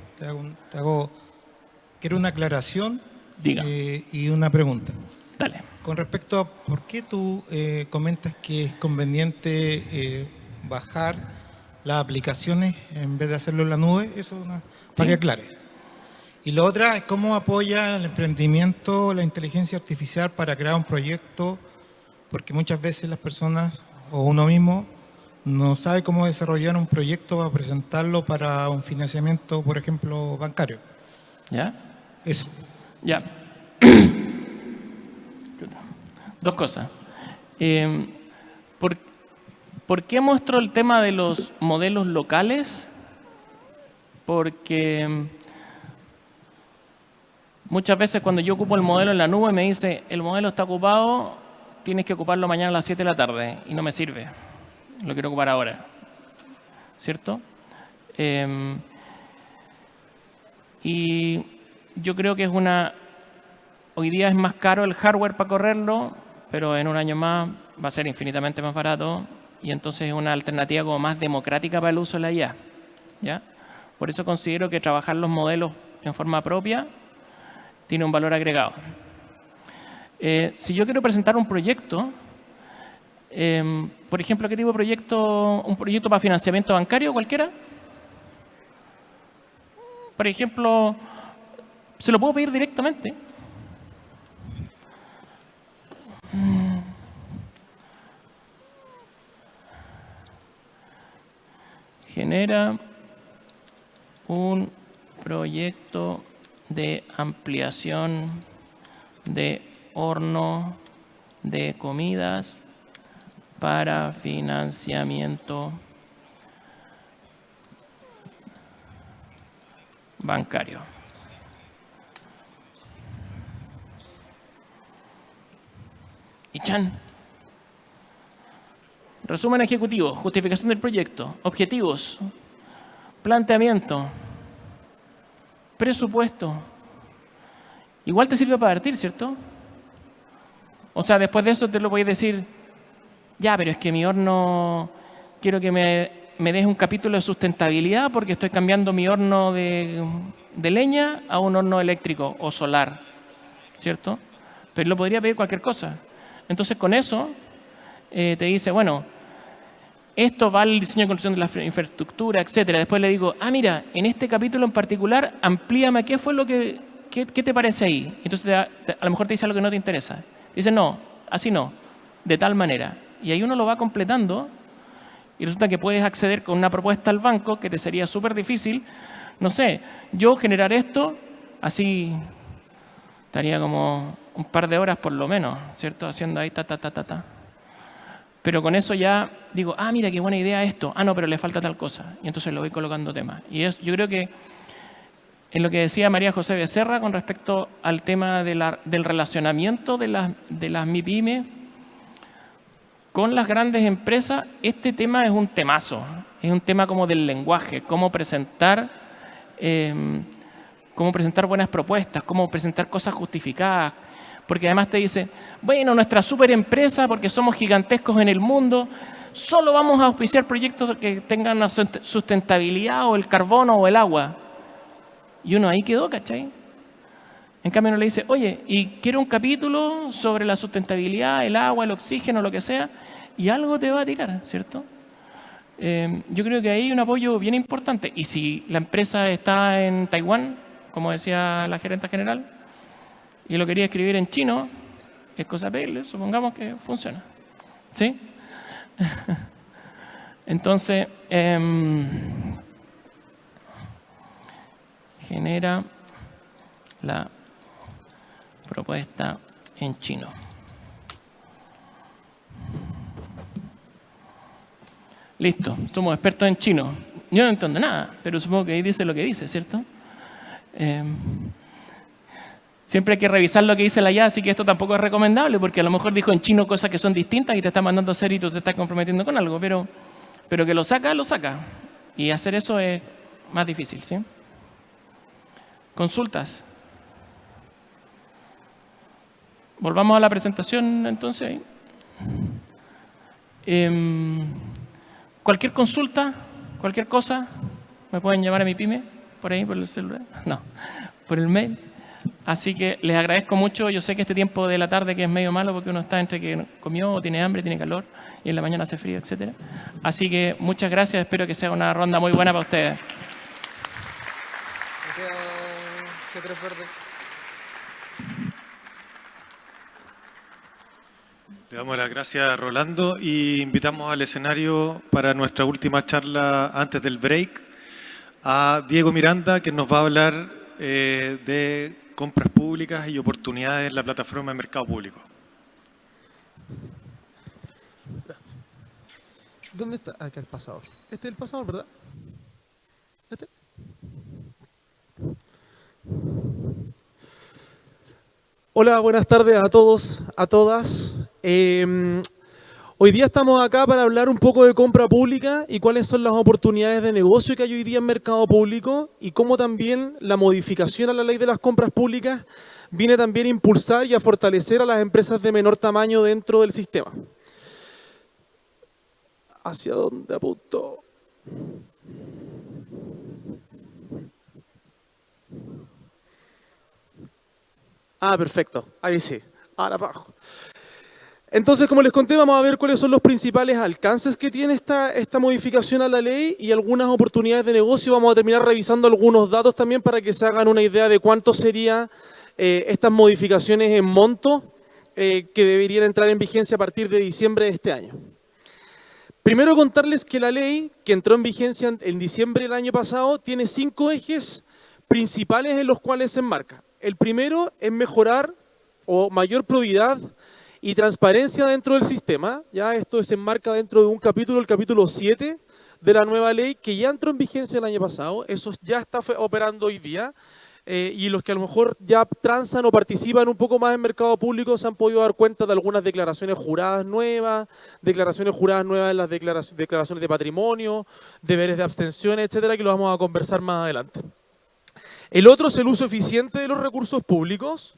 quiero una aclaración. Diga. Y una pregunta. Dale. Con respecto a por qué tú comentas que es conveniente bajar las aplicaciones en vez de hacerlo en la nube, eso para que aclares. Y la otra es cómo apoya el emprendimiento, la inteligencia artificial para crear un proyecto, porque muchas veces las personas o uno mismo no sabe cómo desarrollar un proyecto para presentarlo para un financiamiento, por ejemplo, bancario. ¿Ya? Eso. Ya. Dos cosas. ¿Por qué muestro el tema de los modelos locales? Porque muchas veces cuando yo ocupo el modelo en la nube me dice, el modelo está ocupado, tienes que ocuparlo mañana a las 7 de la tarde y no me sirve. Lo quiero ocupar ahora. ¿Cierto? Y yo creo que hoy día es más caro el hardware para correrlo, pero en un año más va a ser infinitamente más barato y entonces es una alternativa como más democrática para el uso de la IA. ¿Ya? Por eso considero que trabajar los modelos en forma propia tiene un valor agregado. Si yo quiero presentar un proyecto, por ejemplo, ¿qué tipo de proyecto? ¿Un proyecto para financiamiento bancario cualquiera? Por ejemplo, se lo puedo pedir directamente. Genera un proyecto de ampliación de horno de comidas para financiamiento bancario. Y chan. Resumen ejecutivo, justificación del proyecto, objetivos, planteamiento, presupuesto. Igual te sirve para partir, ¿cierto? O sea, después de eso te lo voy a decir, ya, pero es que mi horno, quiero que me des un capítulo de sustentabilidad porque estoy cambiando mi horno de leña a un horno eléctrico o solar, ¿cierto? Pero lo podría pedir cualquier cosa. Entonces, con eso, te dice, bueno, esto va al diseño y construcción de la infraestructura, etcétera. Después le digo, ah, mira, en este capítulo en particular, amplíame qué fue lo qué te parece ahí. Entonces, a lo mejor te dice algo que no te interesa. Dice, no, así no, de tal manera. Y ahí uno lo va completando Y resulta que puedes acceder con una propuesta al banco que te sería súper difícil. No sé, yo generar esto, así estaría como un par de horas por lo menos, ¿cierto? Haciendo ahí ta. Pero con eso ya digo, ah, mira, qué buena idea esto. Ah, no, pero le falta tal cosa. Y entonces lo voy colocando temas. Y yo creo que en lo que decía María José Becerra con respecto al tema del relacionamiento de las MIPYME con las grandes empresas, este tema es un temazo. Es un tema como del lenguaje, cómo presentar buenas propuestas, cómo presentar cosas justificadas. Porque además te dicen, bueno, nuestra super empresa, porque somos gigantescos en el mundo, solo vamos a auspiciar proyectos que tengan una sustentabilidad o el carbono o el agua. Y uno ahí quedó, ¿cachai? En cambio uno le dice, oye, y quiero un capítulo sobre la sustentabilidad, el agua, el oxígeno, lo que sea, y algo te va a tirar, ¿cierto? Yo creo que ahí hay un apoyo bien importante. Y si la empresa está en Taiwán, como decía la gerenta general, y lo quería escribir en chino, es cosa de pedirle, supongamos que funciona. ¿Sí? Entonces, genera la propuesta en chino. Listo, somos expertos en chino. Yo no entiendo nada, pero supongo que ahí dice lo que dice, ¿cierto? Siempre hay que revisar lo que dice la IA, así que esto tampoco es recomendable, porque a lo mejor dijo en chino cosas que son distintas y te está mandando a hacer y tú te estás comprometiendo con algo, pero que lo saca, lo saca. Y hacer eso es más difícil, ¿sí? Consultas. Volvamos a la presentación, entonces. Cualquier consulta, cualquier cosa, me pueden llamar a mi pyme, por ahí, por el celular. No, por el mail. Así que les agradezco mucho. Yo sé que este tiempo de la tarde que es medio malo porque uno está entre que comió, o tiene hambre, tiene calor, y en la mañana hace frío, etc. Así que muchas gracias. Espero que sea una ronda muy buena para ustedes. Le damos las gracias a Rolando y invitamos al escenario para nuestra última charla antes del break a Diego Miranda, que nos va a hablar de compras públicas y oportunidades en la plataforma de mercado público. Gracias. ¿Dónde está? Acá el pasador. Este es el pasador, ¿verdad? ¿Este? Hola, buenas tardes a todos, a todas. Hoy día estamos acá para hablar un poco de compra pública y cuáles son las oportunidades de negocio que hay hoy día en mercado público y cómo también la modificación a la ley de las compras públicas viene también a impulsar y a fortalecer a las empresas de menor tamaño dentro del sistema. ¿Hacia dónde apunto? Ah, perfecto. Ahí sí. Ahora abajo. Entonces, como les conté, vamos a ver cuáles son los principales alcances que tiene esta modificación a la ley y algunas oportunidades de negocio. Vamos a terminar revisando algunos datos también para que se hagan una idea de cuánto serían estas modificaciones en monto que deberían entrar en vigencia a partir de diciembre de este año. Primero contarles que la ley, que entró en vigencia en diciembre del año pasado, tiene 5 ejes principales en los cuales se enmarca. El primero es mejorar o mayor probidad y transparencia dentro del sistema. Ya esto se enmarca dentro de un capítulo, el capítulo 7 de la nueva ley, que ya entró en vigencia el año pasado. Eso ya está operando hoy día. Y los que a lo mejor ya transan o participan un poco más en mercado público se han podido dar cuenta de algunas declaraciones juradas nuevas en las declaraciones de patrimonio, deberes de abstención, etcétera, que lo vamos a conversar más adelante. El otro es el uso eficiente de los recursos públicos.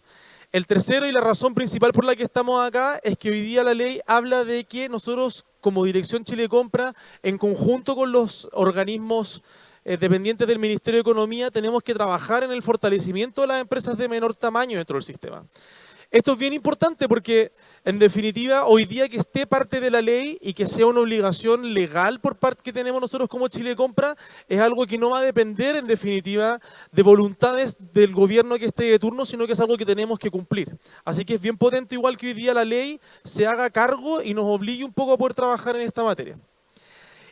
El tercero y la razón principal por la que estamos acá es que hoy día la ley habla de que nosotros como Dirección Chile Compra, en conjunto con los organismos dependientes del Ministerio de Economía, tenemos que trabajar en el fortalecimiento de las empresas de menor tamaño dentro del sistema. Esto es bien importante porque, en definitiva, hoy día que esté parte de la ley y que sea una obligación legal por parte que tenemos nosotros como Chile Compra, es algo que no va a depender, en definitiva, de voluntades del gobierno que esté de turno, sino que es algo que tenemos que cumplir. Así que es bien potente, igual que hoy día la ley se haga cargo y nos obligue un poco a poder trabajar en esta materia.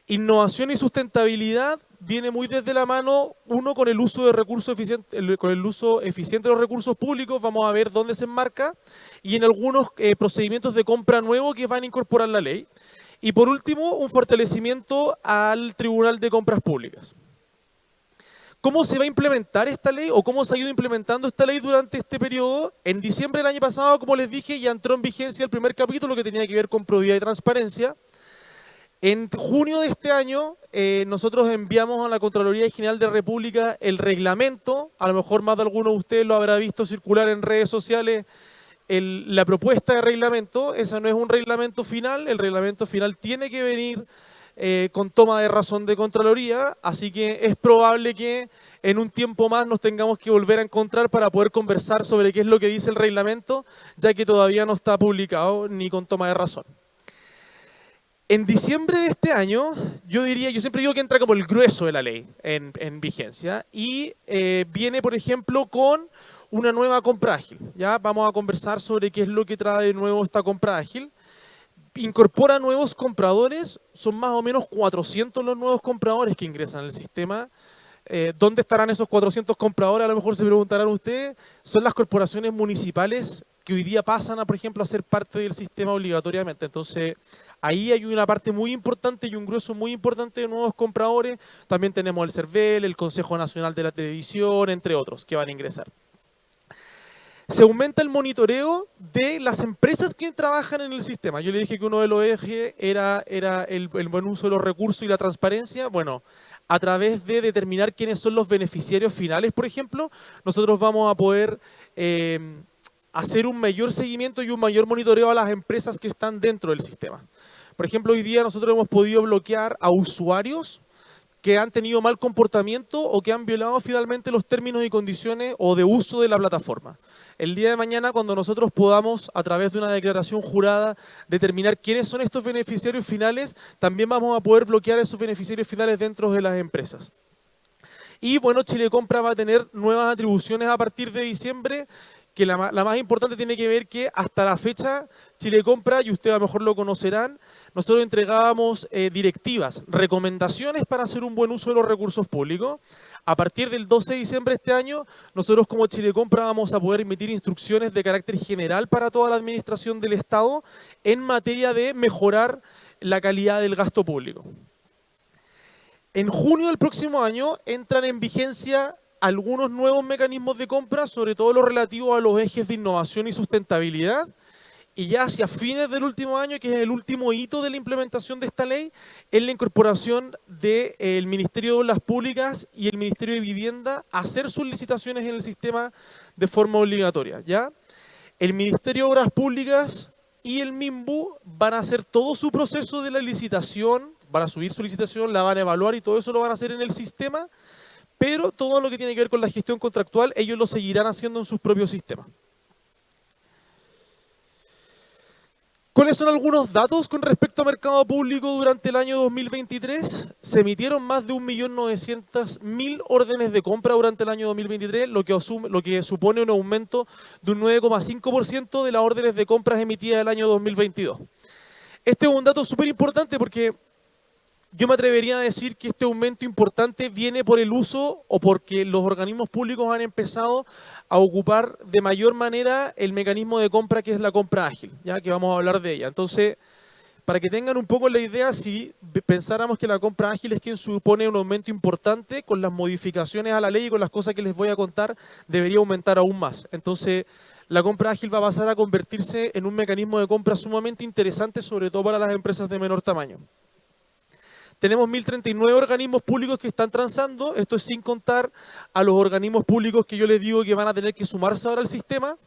Innovación y sustentabilidad viene muy desde la mano, uno, con el uso de recursos eficientes, con el uso eficiente de los recursos públicos, vamos a ver dónde se enmarca, y en algunos procedimientos de compra nuevos que van a incorporar la ley. Y por último, un fortalecimiento al Tribunal de Compras Públicas. ¿Cómo se va a implementar esta ley o cómo se ha ido implementando esta ley durante este periodo? En diciembre del año pasado, como les dije, ya entró en vigencia el primer capítulo que tenía que ver con probidad y transparencia. En junio de este año, nosotros enviamos a la Contraloría General de la República el reglamento. A lo mejor más de alguno de ustedes lo habrá visto circular en redes sociales, la propuesta de reglamento. Esa no es un reglamento final, el reglamento final tiene que venir con toma de razón de Contraloría, así que es probable que en un tiempo más nos tengamos que volver a encontrar para poder conversar sobre qué es lo que dice el reglamento, ya que todavía no está publicado ni con toma de razón. En diciembre de este año, yo siempre digo que entra como el grueso de la ley en vigencia, y viene, por ejemplo, con una nueva compra ágil. ¿Ya? Vamos a conversar sobre qué es lo que trae de nuevo esta compra ágil. Incorpora nuevos compradores, son más o menos 400 los nuevos compradores que ingresan al sistema. ¿Dónde estarán esos 400 compradores? A lo mejor se preguntarán ustedes. Son las corporaciones municipales que hoy día pasan, por ejemplo, a ser parte del sistema obligatoriamente. Entonces, ahí hay una parte muy importante y un grueso muy importante de nuevos compradores. También tenemos el CERVEL, el Consejo Nacional de la Televisión, entre otros, que van a ingresar. Se aumenta el monitoreo de las empresas que trabajan en el sistema. Yo le dije que uno de los ejes era el buen uso de los recursos y la transparencia. Bueno, a través de determinar quiénes son los beneficiarios finales, por ejemplo, nosotros vamos a poder hacer un mayor seguimiento y un mayor monitoreo a las empresas que están dentro del sistema. Por ejemplo, hoy día nosotros hemos podido bloquear a usuarios que han tenido mal comportamiento o que han violado finalmente los términos y condiciones o de uso de la plataforma. El día de mañana, cuando nosotros podamos, a través de una declaración jurada, determinar quiénes son estos beneficiarios finales, también vamos a poder bloquear esos beneficiarios finales dentro de las empresas. Y bueno, Chile Compra va a tener nuevas atribuciones a partir de diciembre, que la más importante tiene que ver que hasta la fecha Chile Compra, y ustedes a lo mejor lo conocerán, nosotros entregábamos directivas, recomendaciones para hacer un buen uso de los recursos públicos. A partir del 12 de diciembre de este año, nosotros como Chile Compra vamos a poder emitir instrucciones de carácter general para toda la administración del Estado en materia de mejorar la calidad del gasto público. En junio del próximo año entran en vigencia algunos nuevos mecanismos de compra, sobre todo lo relativo a los ejes de innovación y sustentabilidad. Y ya hacia fines del último año, que es el último hito de la implementación de esta ley, es la incorporación del Ministerio de Obras Públicas y el Ministerio de Vivienda a hacer sus licitaciones en el sistema de forma obligatoria. ¿Ya? El Ministerio de Obras Públicas y el MIMBU van a hacer todo su proceso de la licitación, van a subir su licitación, la van a evaluar y todo eso lo van a hacer en el sistema, pero todo lo que tiene que ver con la gestión contractual, ellos lo seguirán haciendo en sus propios sistemas. ¿Cuáles son algunos datos con respecto a mercado público durante el año 2023? Se emitieron más de 1.900.000 órdenes de compra durante el año 2023, lo que supone un aumento de un 9,5% de las órdenes de compras emitidas el año 2022. Este es un dato súper importante porque yo me atrevería a decir que este aumento importante viene por el uso o porque los organismos públicos han empezado a ocupar de mayor manera el mecanismo de compra que es la compra ágil, ya que vamos a hablar de ella. Entonces, para que tengan un poco la idea, si pensáramos que la compra ágil es quien supone un aumento importante, con las modificaciones a la ley y con las cosas que les voy a contar, debería aumentar aún más. Entonces, la compra ágil va a pasar a convertirse en un mecanismo de compra sumamente interesante, sobre todo para las empresas de menor tamaño. Tenemos 1.039 organismos públicos que están transando, esto es sin contar a los organismos públicos que yo les digo que van a tener que sumarse ahora al sistema.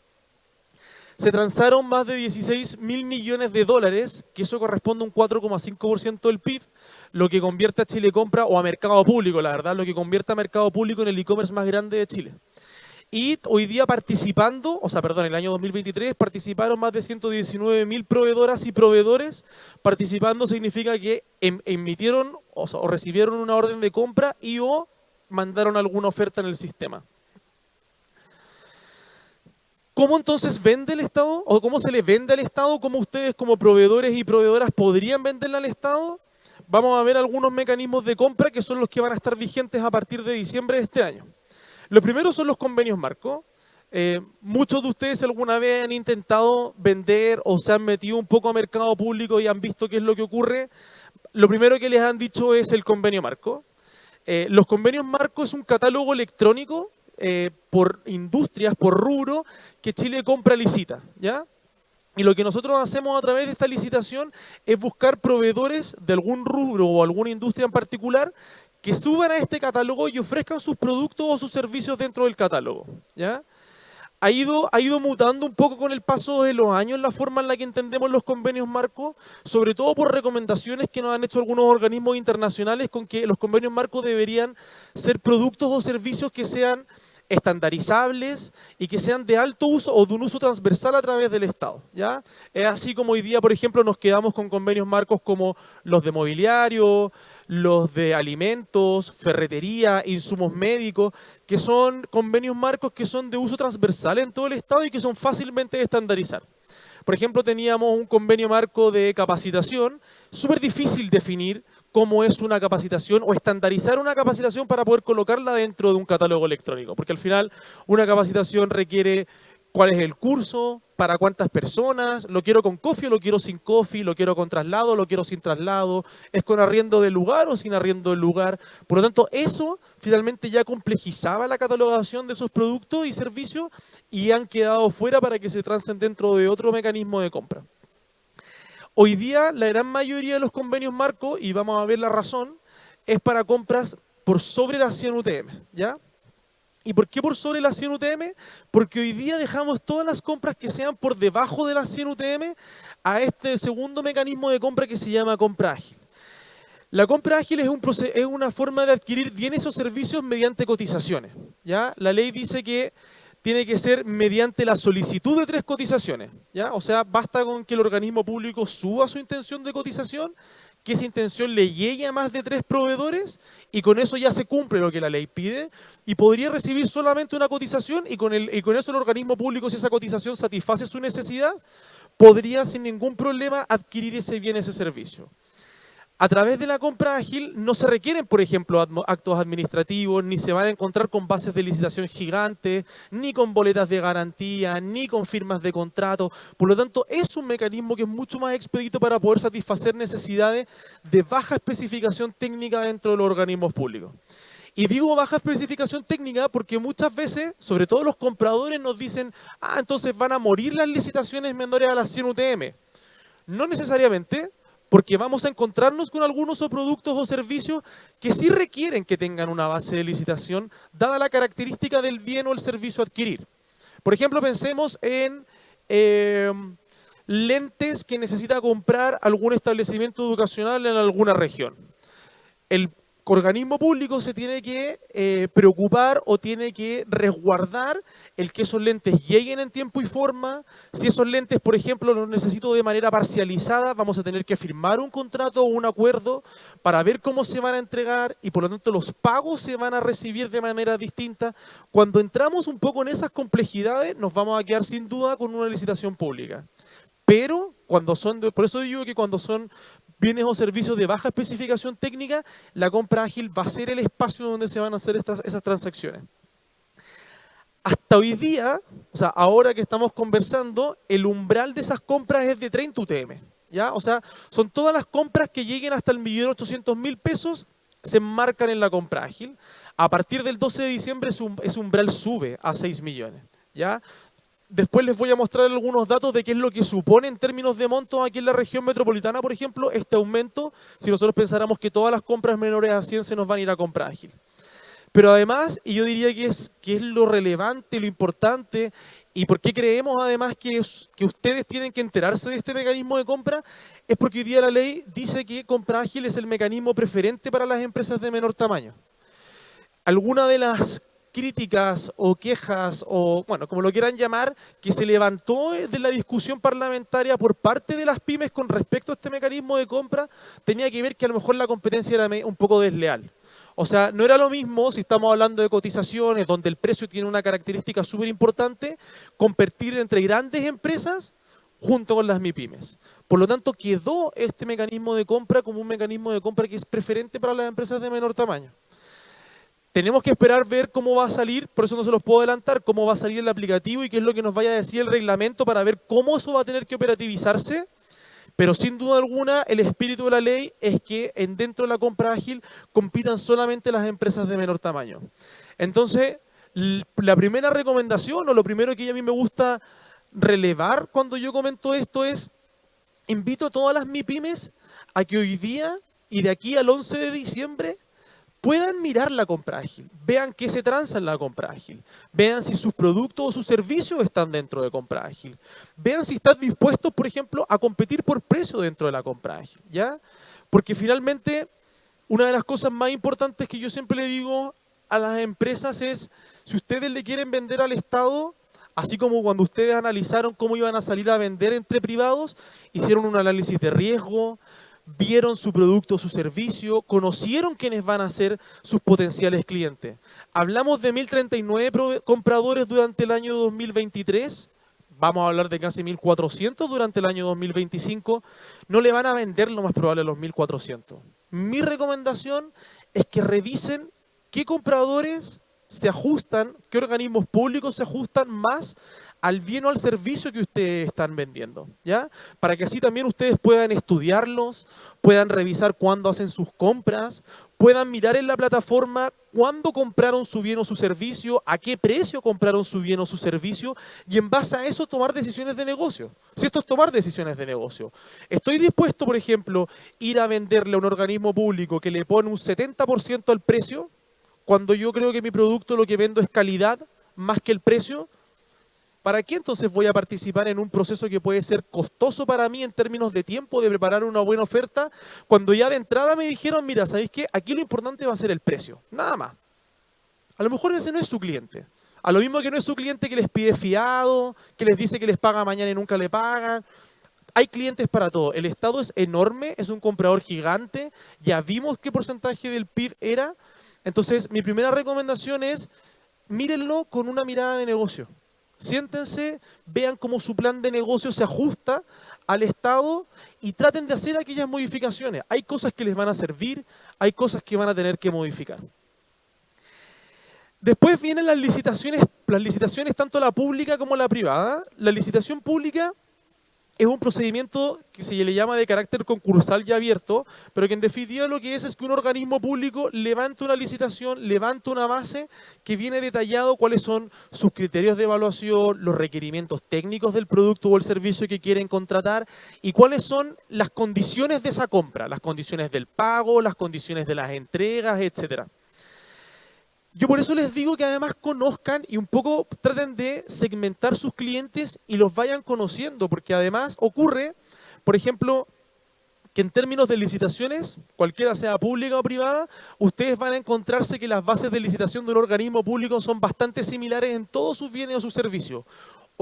Se transaron más de 16.000 millones de dólares, que eso corresponde a un 4,5% del PIB, lo que convierte a Chile Compra, o a mercado público, la verdad, lo que convierte a mercado público en el e-commerce más grande de Chile. Y hoy día el año 2023 participaron más de 119.000 proveedoras y proveedores. Participando significa que emitieron o recibieron una orden de compra y o mandaron alguna oferta en el sistema. ¿Cómo entonces vende el Estado? ¿O cómo se le vende al Estado? ¿Cómo ustedes como proveedores y proveedoras podrían venderle al Estado? vamos a ver algunos mecanismos de compra que son los que van a estar vigentes a partir de diciembre de este año. Lo primero son los convenios marco. Muchos de ustedes alguna vez han intentado vender o se han metido un poco a mercado público y han visto qué es lo que ocurre. Lo primero que les han dicho es el convenio marco. Los convenios marco es un catálogo electrónico por industrias, por rubro, que Chile compra licita, ¿ya? Y lo que nosotros hacemos a través de esta licitación es buscar proveedores de algún rubro o alguna industria en particular que suban a este catálogo y ofrezcan sus productos o sus servicios dentro del catálogo, ¿ya? Ha ido mutando un poco con el paso de los años la forma en la que entendemos los convenios marco, sobre todo por recomendaciones que nos han hecho algunos organismos internacionales con que los convenios marco deberían ser productos o servicios que sean estandarizables y que sean de alto uso o de un uso transversal a través del Estado, ¿ya? Es así como hoy día, por ejemplo, nos quedamos con convenios marcos como los de mobiliario, los de alimentos, ferretería, insumos médicos, que son convenios marcos que son de uso transversal en todo el Estado y que son fácilmente de estandarizar. Por ejemplo, teníamos un convenio marco de capacitación, súper difícil definir cómo es una capacitación o estandarizar una capacitación para poder colocarla dentro de un catálogo electrónico. Porque al final una capacitación requiere cuál es el curso, para cuántas personas, lo quiero con coffee o lo quiero sin coffee, lo quiero con traslado, lo quiero sin traslado, es con arriendo del lugar o sin arriendo del lugar. Por lo tanto, eso finalmente ya complejizaba la catalogación de esos productos y servicios y han quedado fuera para que se transen dentro de otro mecanismo de compra. Hoy día la gran mayoría de los convenios marco, y vamos a ver la razón, es para compras por sobre las 100 UTM, ¿ya? ¿Y por qué por sobre las 100 UTM? Porque hoy día dejamos todas las compras que sean por debajo de las 100 UTM a este segundo mecanismo de compra que se llama compra ágil. La compra ágil es una forma de adquirir bienes o servicios mediante cotizaciones, ¿ya? La ley dice que tiene que ser mediante la solicitud de 3 cotizaciones, ¿ya? O sea, basta con que el organismo público suba su intención de cotización, que esa intención le llegue a más de 3 proveedores y con eso ya se cumple lo que la ley pide y podría recibir solamente una cotización y con eso el organismo público, si esa cotización satisface su necesidad, podría sin ningún problema adquirir ese bien, ese servicio. A través de la compra ágil no se requieren, por ejemplo, actos administrativos, ni se van a encontrar con bases de licitación gigantes, ni con boletas de garantía, ni con firmas de contrato. Por lo tanto, es un mecanismo que es mucho más expedito para poder satisfacer necesidades de baja especificación técnica dentro de los organismos públicos. Y digo baja especificación técnica porque muchas veces, sobre todo los compradores, nos dicen entonces van a morir las licitaciones menores a las 100 UTM. No necesariamente, porque vamos a encontrarnos con algunos productos o servicios que sí requieren que tengan una base de licitación, dada la característica del bien o el servicio a adquirir. Por ejemplo, pensemos en lentes que necesita comprar algún establecimiento educacional en alguna región. El organismo público se tiene que preocupar o tiene que resguardar el que esos lentes lleguen en tiempo y forma. Si esos lentes, por ejemplo, los necesito de manera parcializada, vamos a tener que firmar un contrato o un acuerdo para ver cómo se van a entregar y por lo tanto los pagos se van a recibir de manera distinta. Cuando entramos un poco en esas complejidades, nos vamos a quedar sin duda con una licitación pública. Pero por eso digo que cuando son bienes o servicios de baja especificación técnica, la compra ágil va a ser el espacio donde se van a hacer esas transacciones. Hasta hoy día, o sea, ahora que estamos conversando, el umbral de esas compras es de 30 UTM, ¿ya? O sea, son todas las compras que lleguen hasta el 1.800.000 pesos, se enmarcan en la compra ágil. A partir del 12 de diciembre ese umbral sube a 6 millones, ¿ya? Después les voy a mostrar algunos datos de qué es lo que supone en términos de montos aquí en la región metropolitana, por ejemplo, este aumento, si nosotros pensáramos que todas las compras menores a 100 se nos van a ir a compra ágil. Pero además, y yo diría que es lo relevante, lo importante, y por qué creemos además que ustedes tienen que enterarse de este mecanismo de compra, es porque hoy día la ley dice que compra ágil es el mecanismo preferente para las empresas de menor tamaño. Alguna de las críticas o quejas o, bueno, como lo quieran llamar, que se levantó de la discusión parlamentaria por parte de las pymes con respecto a este mecanismo de compra, tenía que ver que a lo mejor la competencia era un poco desleal. O sea, no era lo mismo si estamos hablando de cotizaciones, donde el precio tiene una característica súper importante, competir entre grandes empresas junto con las MIPYMES. Por lo tanto, quedó este mecanismo de compra como un mecanismo de compra que es preferente para las empresas de menor tamaño. Tenemos que esperar ver cómo va a salir, por eso no se los puedo adelantar, cómo va a salir el aplicativo y qué es lo que nos vaya a decir el reglamento para ver cómo eso va a tener que operativizarse. Pero sin duda alguna, el espíritu de la ley es que dentro de la compra ágil compitan solamente las empresas de menor tamaño. Entonces, la primera recomendación o lo primero que a mí me gusta relevar cuando yo comento esto es, invito a todas las MIPYMES a que hoy día y de aquí al 11 de diciembre puedan mirar la compra ágil, vean qué se transa en la compra ágil, vean si sus productos o sus servicios están dentro de compra ágil, vean si están dispuestos, por ejemplo, a competir por precio dentro de la compra ágil, ¿ya? Porque finalmente, una de las cosas más importantes que yo siempre le digo a las empresas es, si ustedes le quieren vender al Estado, así como cuando ustedes analizaron cómo iban a salir a vender entre privados, hicieron un análisis de riesgo, vieron su producto o su servicio, conocieron quiénes van a ser sus potenciales clientes. Hablamos de 1.039 compradores durante el año 2023, vamos a hablar de casi 1.400 durante el año 2025, no le van a vender lo más probable a los 1.400. Mi recomendación es que revisen qué compradores se ajustan, qué organismos públicos se ajustan más al bien o al servicio que ustedes están vendiendo, ¿ya? Para que así también ustedes puedan estudiarlos, puedan revisar cuándo hacen sus compras, puedan mirar en la plataforma cuándo compraron su bien o su servicio, a qué precio compraron su bien o su servicio, y en base a eso tomar decisiones de negocio. Si esto es tomar decisiones de negocio. Estoy dispuesto, por ejemplo, ir a venderle a un organismo público que le pone un 70% al precio, cuando yo creo que mi producto lo que vendo es calidad más que el precio. ¿Para qué entonces voy a participar en un proceso que puede ser costoso para mí en términos de tiempo, de preparar una buena oferta, cuando ya de entrada me dijeron, mira, ¿sabéis qué? Aquí lo importante va a ser el precio, nada más. A lo mejor ese no es su cliente. A lo mismo que no es su cliente que les pide fiado, que les dice que les paga mañana y nunca le pagan. Hay clientes para todo. El Estado es enorme, es un comprador gigante. Ya vimos qué porcentaje del PIB era. Entonces, mi primera recomendación es, mírenlo con una mirada de negocio. Siéntense, vean cómo su plan de negocio se ajusta al Estado y traten de hacer aquellas modificaciones. Hay cosas que les van a servir, hay cosas que van a tener que modificar. Después vienen las licitaciones tanto la pública como la privada. La licitación pública es un procedimiento que se le llama de carácter concursal y abierto, pero que en definitiva lo que es que un organismo público levanta una licitación, levanta una base que viene detallado cuáles son sus criterios de evaluación, los requerimientos técnicos del producto o el servicio que quieren contratar y cuáles son las condiciones de esa compra, las condiciones del pago, las condiciones de las entregas, etcétera. Yo por eso les digo que además conozcan y un poco traten de segmentar sus clientes y los vayan conociendo, porque además ocurre, por ejemplo, que en términos de licitaciones, cualquiera sea pública o privada, ustedes van a encontrarse que las bases de licitación de un organismo público son bastante similares en todos sus bienes o sus servicios.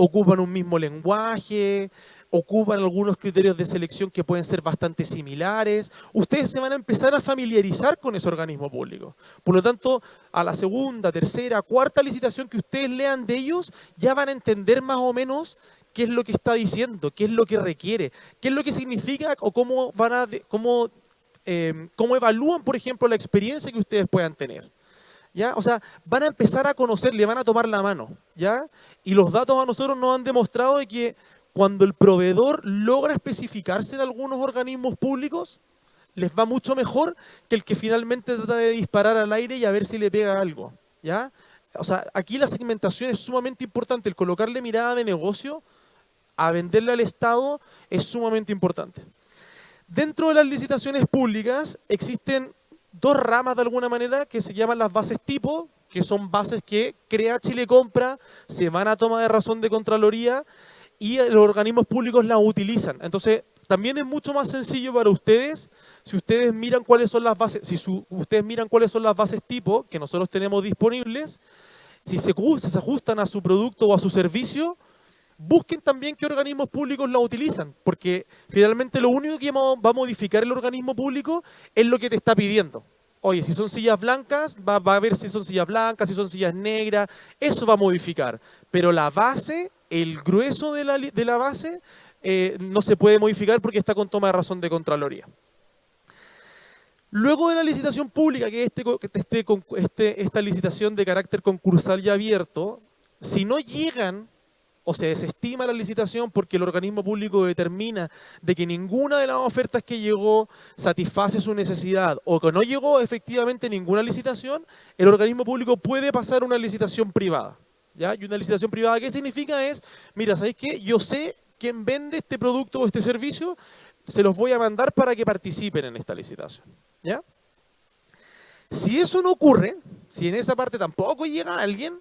Ocupan un mismo lenguaje, ocupan algunos criterios de selección que pueden ser bastante similares. Ustedes se van a empezar a familiarizar con ese organismo público. Por lo tanto, a la segunda, tercera, cuarta licitación que ustedes lean de ellos, ya van a entender más o menos qué es lo que está diciendo, qué es lo que requiere, qué es lo que significa o cómo evalúan, por ejemplo, la experiencia que ustedes puedan tener. ¿Ya? O sea, van a empezar a conocer, le van a tomar la mano, ¿ya? Y los datos a nosotros nos han demostrado de que cuando el proveedor logra especificarse en algunos organismos públicos, les va mucho mejor que el que finalmente trata de disparar al aire y a ver si le pega algo, ¿ya? O sea, aquí la segmentación es sumamente importante, el colocarle mirada de negocio a venderle al Estado es sumamente importante. Dentro de las licitaciones públicas existen dos ramas de alguna manera que se llaman las bases tipo, que son bases que crea Chile Compra, se van a toma de razón de Contraloría y los organismos públicos las utilizan. Entonces, también es mucho más sencillo para ustedes si ustedes miran cuáles son las bases, ustedes miran cuáles son las bases tipo que nosotros tenemos disponibles, si se ajustan a su producto o a su servicio, busquen también qué organismos públicos la utilizan, porque finalmente lo único que va a modificar el organismo público es lo que te está pidiendo. Oye, si son sillas blancas, va a ver si son sillas blancas, si son sillas negras, eso va a modificar. Pero la base, el grueso de la base, no se puede modificar porque está con toma de razón de Contraloría. Luego de la licitación pública, que es esta licitación de carácter concursal y abierto, si no llegan o se desestima la licitación porque el organismo público determina de que ninguna de las ofertas que llegó satisface su necesidad o que no llegó efectivamente ninguna licitación, el organismo público puede pasar una licitación privada. ¿Ya? Y una licitación privada, ¿qué significa? Es, mira, ¿sabéis qué? Yo sé quién vende este producto o este servicio, se los voy a mandar para que participen en esta licitación. ¿Ya? Si eso no ocurre, si en esa parte tampoco llega alguien,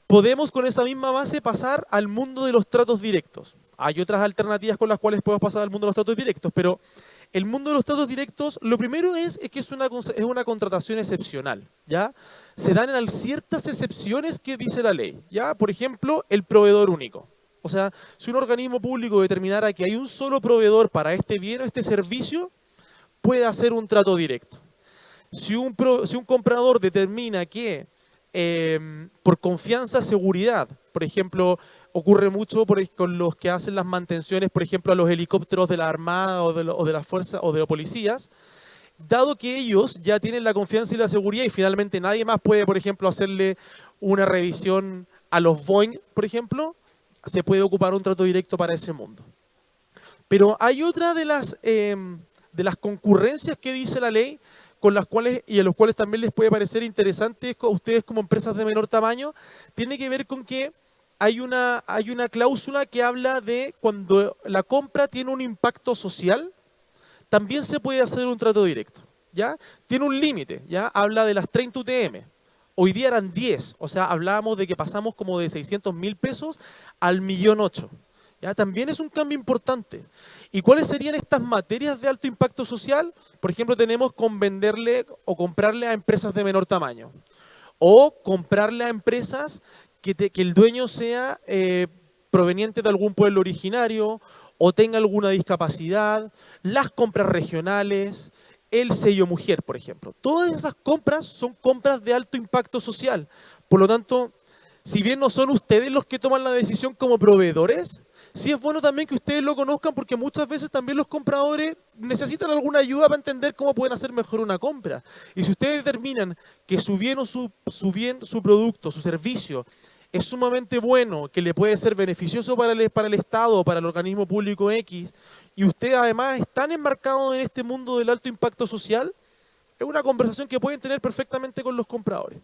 podemos con esa misma base pasar al mundo de los tratos directos. Hay otras alternativas con las cuales podemos pasar al mundo de los tratos directos, pero el mundo de los tratos directos, lo primero es que es una contratación excepcional, ¿ya? Se dan en ciertas excepciones que dice la ley, ¿ya? Por ejemplo, el proveedor único. O sea, si un organismo público determinara que hay un solo proveedor para este bien o este servicio, puede hacer un trato directo. Si un comprador determina que por confianza, seguridad, por ejemplo, ocurre mucho con los que hacen las mantenciones, por ejemplo, a los helicópteros de la Armada o de la Fuerza o de los policías, dado que ellos ya tienen la confianza y la seguridad y finalmente nadie más puede, por ejemplo, hacerle una revisión a los Boeing, por ejemplo, se puede ocupar un trato directo para ese mundo. Pero hay otra de las concurrencias que dice la ley, con las cuales y a los cuales también les puede parecer interesante a ustedes como empresas de menor tamaño, tiene que ver con que hay una cláusula que habla de cuando la compra tiene un impacto social, también se puede hacer un trato directo, ¿ya? Tiene un límite, ¿ya? Habla de las 30 UTM. Hoy día eran 10, o sea, hablábamos de que pasamos como de 600.000 pesos al 1.800.000. ¿Ya? También es un cambio importante. ¿Y cuáles serían estas materias de alto impacto social? Por ejemplo, tenemos con venderle o comprarle a empresas de menor tamaño. O comprarle a empresas que el dueño sea proveniente de algún pueblo originario o tenga alguna discapacidad, las compras regionales, el sello mujer, por ejemplo. Todas esas compras son compras de alto impacto social. Por lo tanto, si bien no son ustedes los que toman la decisión como proveedores, sí es bueno también que ustedes lo conozcan porque muchas veces también los compradores necesitan alguna ayuda para entender cómo pueden hacer mejor una compra. Y si ustedes determinan que su bien o su producto, su servicio es sumamente bueno, que le puede ser beneficioso para el Estado o para el organismo público X, y ustedes además están enmarcados en este mundo del alto impacto social, es una conversación que pueden tener perfectamente con los compradores.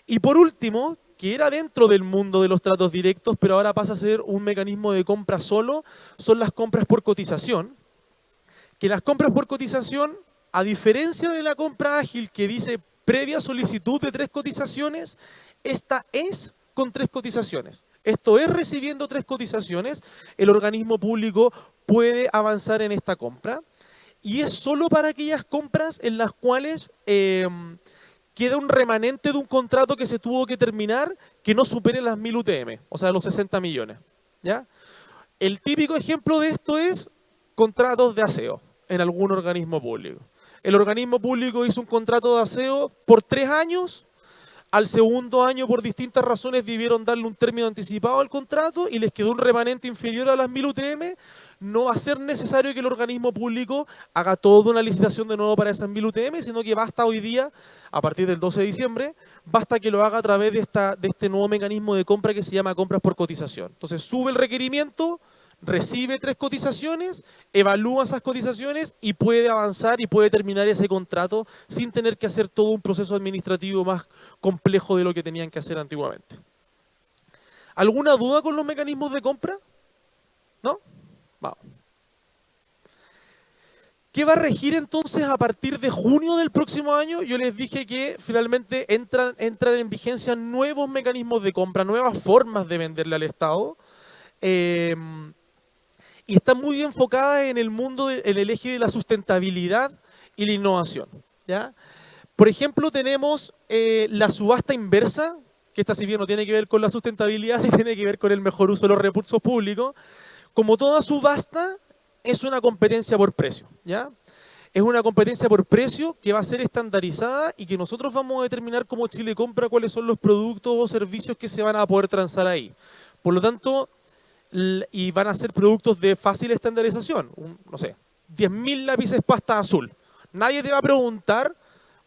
Y por último, que era dentro del mundo de los tratos directos, pero ahora pasa a ser un mecanismo de compra solo, son las compras por cotización. Que las compras por cotización, a diferencia de la compra ágil que dice previa solicitud de 3 cotizaciones, esta es con 3 cotizaciones. Esto es recibiendo 3 cotizaciones, el organismo público puede avanzar en esta compra. Y es solo para aquellas compras en las cuales queda un remanente de un contrato que se tuvo que terminar que no supere las 1.000 UTM, o sea, los 60 millones. ¿Ya? El típico ejemplo de esto es contratos de aseo en algún organismo público. El organismo público hizo un contrato de aseo por 3 años, al segundo año por distintas razones debieron darle un término anticipado al contrato y les quedó un remanente inferior a las 1.000 UTM, no va a ser necesario que el organismo público haga toda una licitación de nuevo para esas 1.000 UTM, sino que basta hoy día, a partir del 12 de diciembre, basta que lo haga a través de este nuevo mecanismo de compra que se llama compras por cotización. Entonces sube el requerimiento, recibe 3 cotizaciones, evalúa esas cotizaciones y puede avanzar y puede terminar ese contrato sin tener que hacer todo un proceso administrativo más complejo de lo que tenían que hacer antiguamente. ¿Alguna duda con los mecanismos de compra? ¿No? Vamos. ¿Qué va a regir entonces a partir de junio del próximo año? Yo les dije que finalmente entran en vigencia nuevos mecanismos de compra, nuevas formas de venderle al Estado. Y está muy enfocada en el mundo, en el eje de la sustentabilidad y la innovación. ¿Ya? Por ejemplo, tenemos la subasta inversa, que esta si bien no tiene que ver con la sustentabilidad, sí tiene que ver con el mejor uso de los recursos públicos. Como toda subasta, es una competencia por precio. ¿Ya? Es una competencia por precio que va a ser estandarizada y que nosotros vamos a determinar como Chile Compra cuáles son los productos o servicios que se van a poder transar ahí. Por lo tanto, y van a ser productos de fácil estandarización. No sé, 10.000 lápices pasta azul. Nadie te va a preguntar,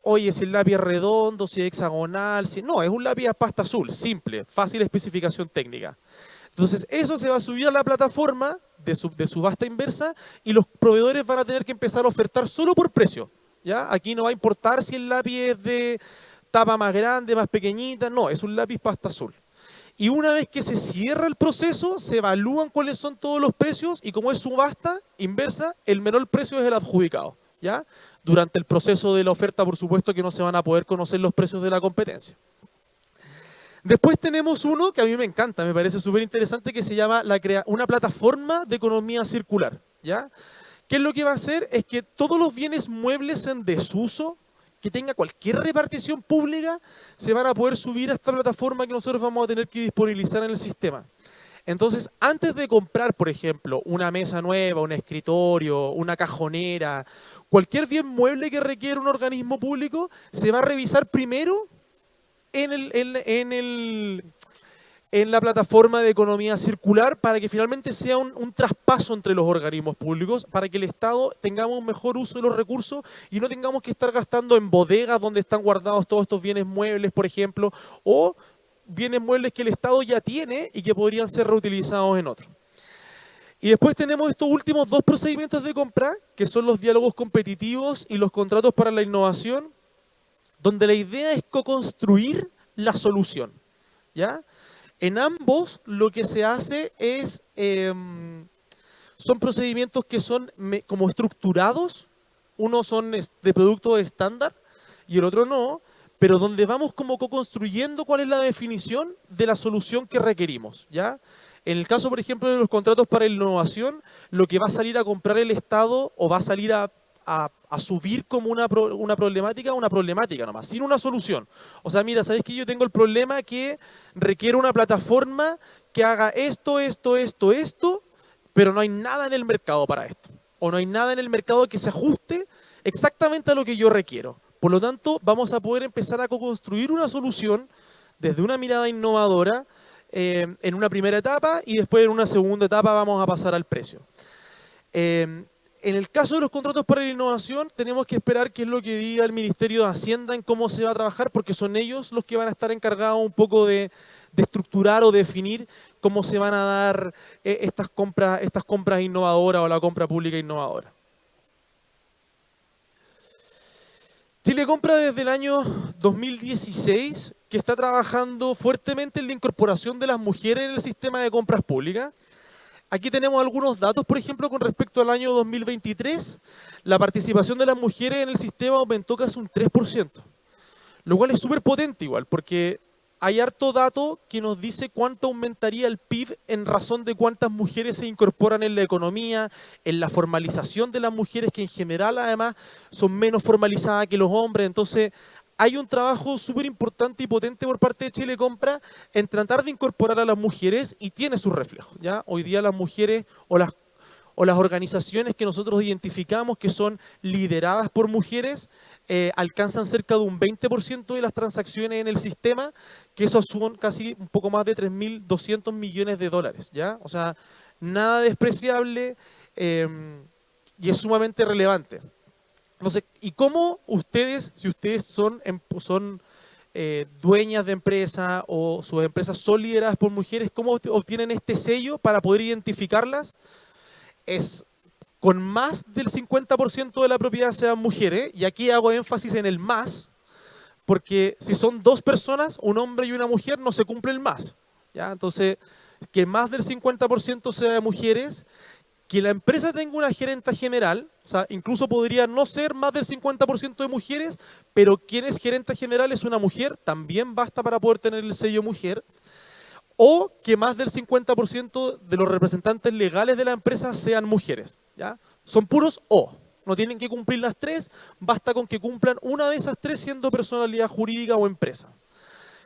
oye, si el lápiz es redondo, si es hexagonal, si... No, es un lápiz de pasta azul, simple, fácil especificación técnica. Entonces, eso se va a subir a la plataforma de subasta inversa y los proveedores van a tener que empezar a ofertar solo por precio. ¿Ya? Aquí no va a importar si el lápiz es de tapa más grande, más pequeñita, no, es un lápiz pasta azul. Y una vez que se cierra el proceso, se evalúan cuáles son todos los precios y como es subasta inversa, el menor precio es el adjudicado. ¿Ya? Durante el proceso de la oferta, por supuesto que no se van a poder conocer los precios de la competencia. Después tenemos uno que a mí me encanta, me parece súper interesante, que se llama una plataforma de economía circular. ¿Ya? ¿Qué es lo que va a hacer? Es que todos los bienes muebles en desuso, que tenga cualquier repartición pública, se van a poder subir a esta plataforma que nosotros vamos a tener que disponibilizar en el sistema. Entonces, antes de comprar, por ejemplo, una mesa nueva, un escritorio, una cajonera, cualquier bien mueble que requiera un organismo público, se va a revisar primero en la plataforma de economía circular para que finalmente sea un traspaso entre los organismos públicos, para que el Estado tengamos un mejor uso de los recursos y no tengamos que estar gastando en bodegas donde están guardados todos estos bienes muebles, por ejemplo, o bienes muebles que el Estado ya tiene y que podrían ser reutilizados en otro. Y después tenemos estos últimos dos procedimientos de compra, que son los diálogos competitivos y los contratos para la innovación, donde la idea es co-construir la solución. ¿Ya? En ambos lo que se hace es, son procedimientos que son como estructurados, uno son de producto estándar y el otro no, pero donde vamos como co-construyendo cuál es la definición de la solución que requerimos. ¿Ya? En el caso, por ejemplo, de los contratos para innovación, lo que va a salir a comprar el Estado o va a salir a subir como una problemática nomás, sin una solución. O sea, mira, ¿sabes qué? Yo tengo el problema que requiere una plataforma que haga esto, pero no hay nada en el mercado para esto. O no hay nada en el mercado que se ajuste exactamente a lo que yo requiero. Por lo tanto, vamos a poder empezar a co-construir una solución desde una mirada innovadora en una primera etapa y después en una segunda etapa vamos a pasar al precio. En el caso de los contratos para la innovación, tenemos que esperar qué es lo que diga el Ministerio de Hacienda en cómo se va a trabajar, porque son ellos los que van a estar encargados un poco de estructurar o definir cómo se van a dar estas compras innovadoras o la compra pública innovadora. Chile Compra desde el año 2016, que está trabajando fuertemente en la incorporación de las mujeres en el sistema de compras públicas. Aquí tenemos algunos datos, por ejemplo, con respecto al año 2023. La participación de las mujeres en el sistema aumentó casi un 3%, lo cual es súper potente igual, porque hay harto dato que nos dice cuánto aumentaría el PIB en razón de cuántas mujeres se incorporan en la economía, en la formalización de las mujeres, que en general además son menos formalizadas que los hombres. Entonces, hay un trabajo súper importante y potente por parte de Chile Compra en tratar de incorporar a las mujeres y tiene sus reflejos. ¿Ya? Hoy día las mujeres o las organizaciones que nosotros identificamos que son lideradas por mujeres alcanzan cerca de un 20% de las transacciones en el sistema, que esos son casi un poco más de 3.200 millones de dólares. ¿Ya? O sea, nada despreciable y es sumamente relevante. Entonces, ¿y cómo ustedes, si ustedes son dueñas de empresa o sus empresas son lideradas por mujeres, cómo obtienen este sello para poder identificarlas? Es con más del 50% de la propiedad sean mujeres, y aquí hago énfasis en el más, porque si son dos personas, un hombre y una mujer, no se cumple el más. ¿Ya? Entonces, que más del 50% sea de mujeres, que la empresa tenga una gerenta general, o sea, incluso podría no ser más del 50% de mujeres, pero quien es gerenta general es una mujer, también basta para poder tener el sello mujer, o que más del 50% de los representantes legales de la empresa sean mujeres. ¿Ya? Son puros o, no tienen que cumplir las tres, basta con que cumplan una de esas tres siendo personalidad jurídica o empresa.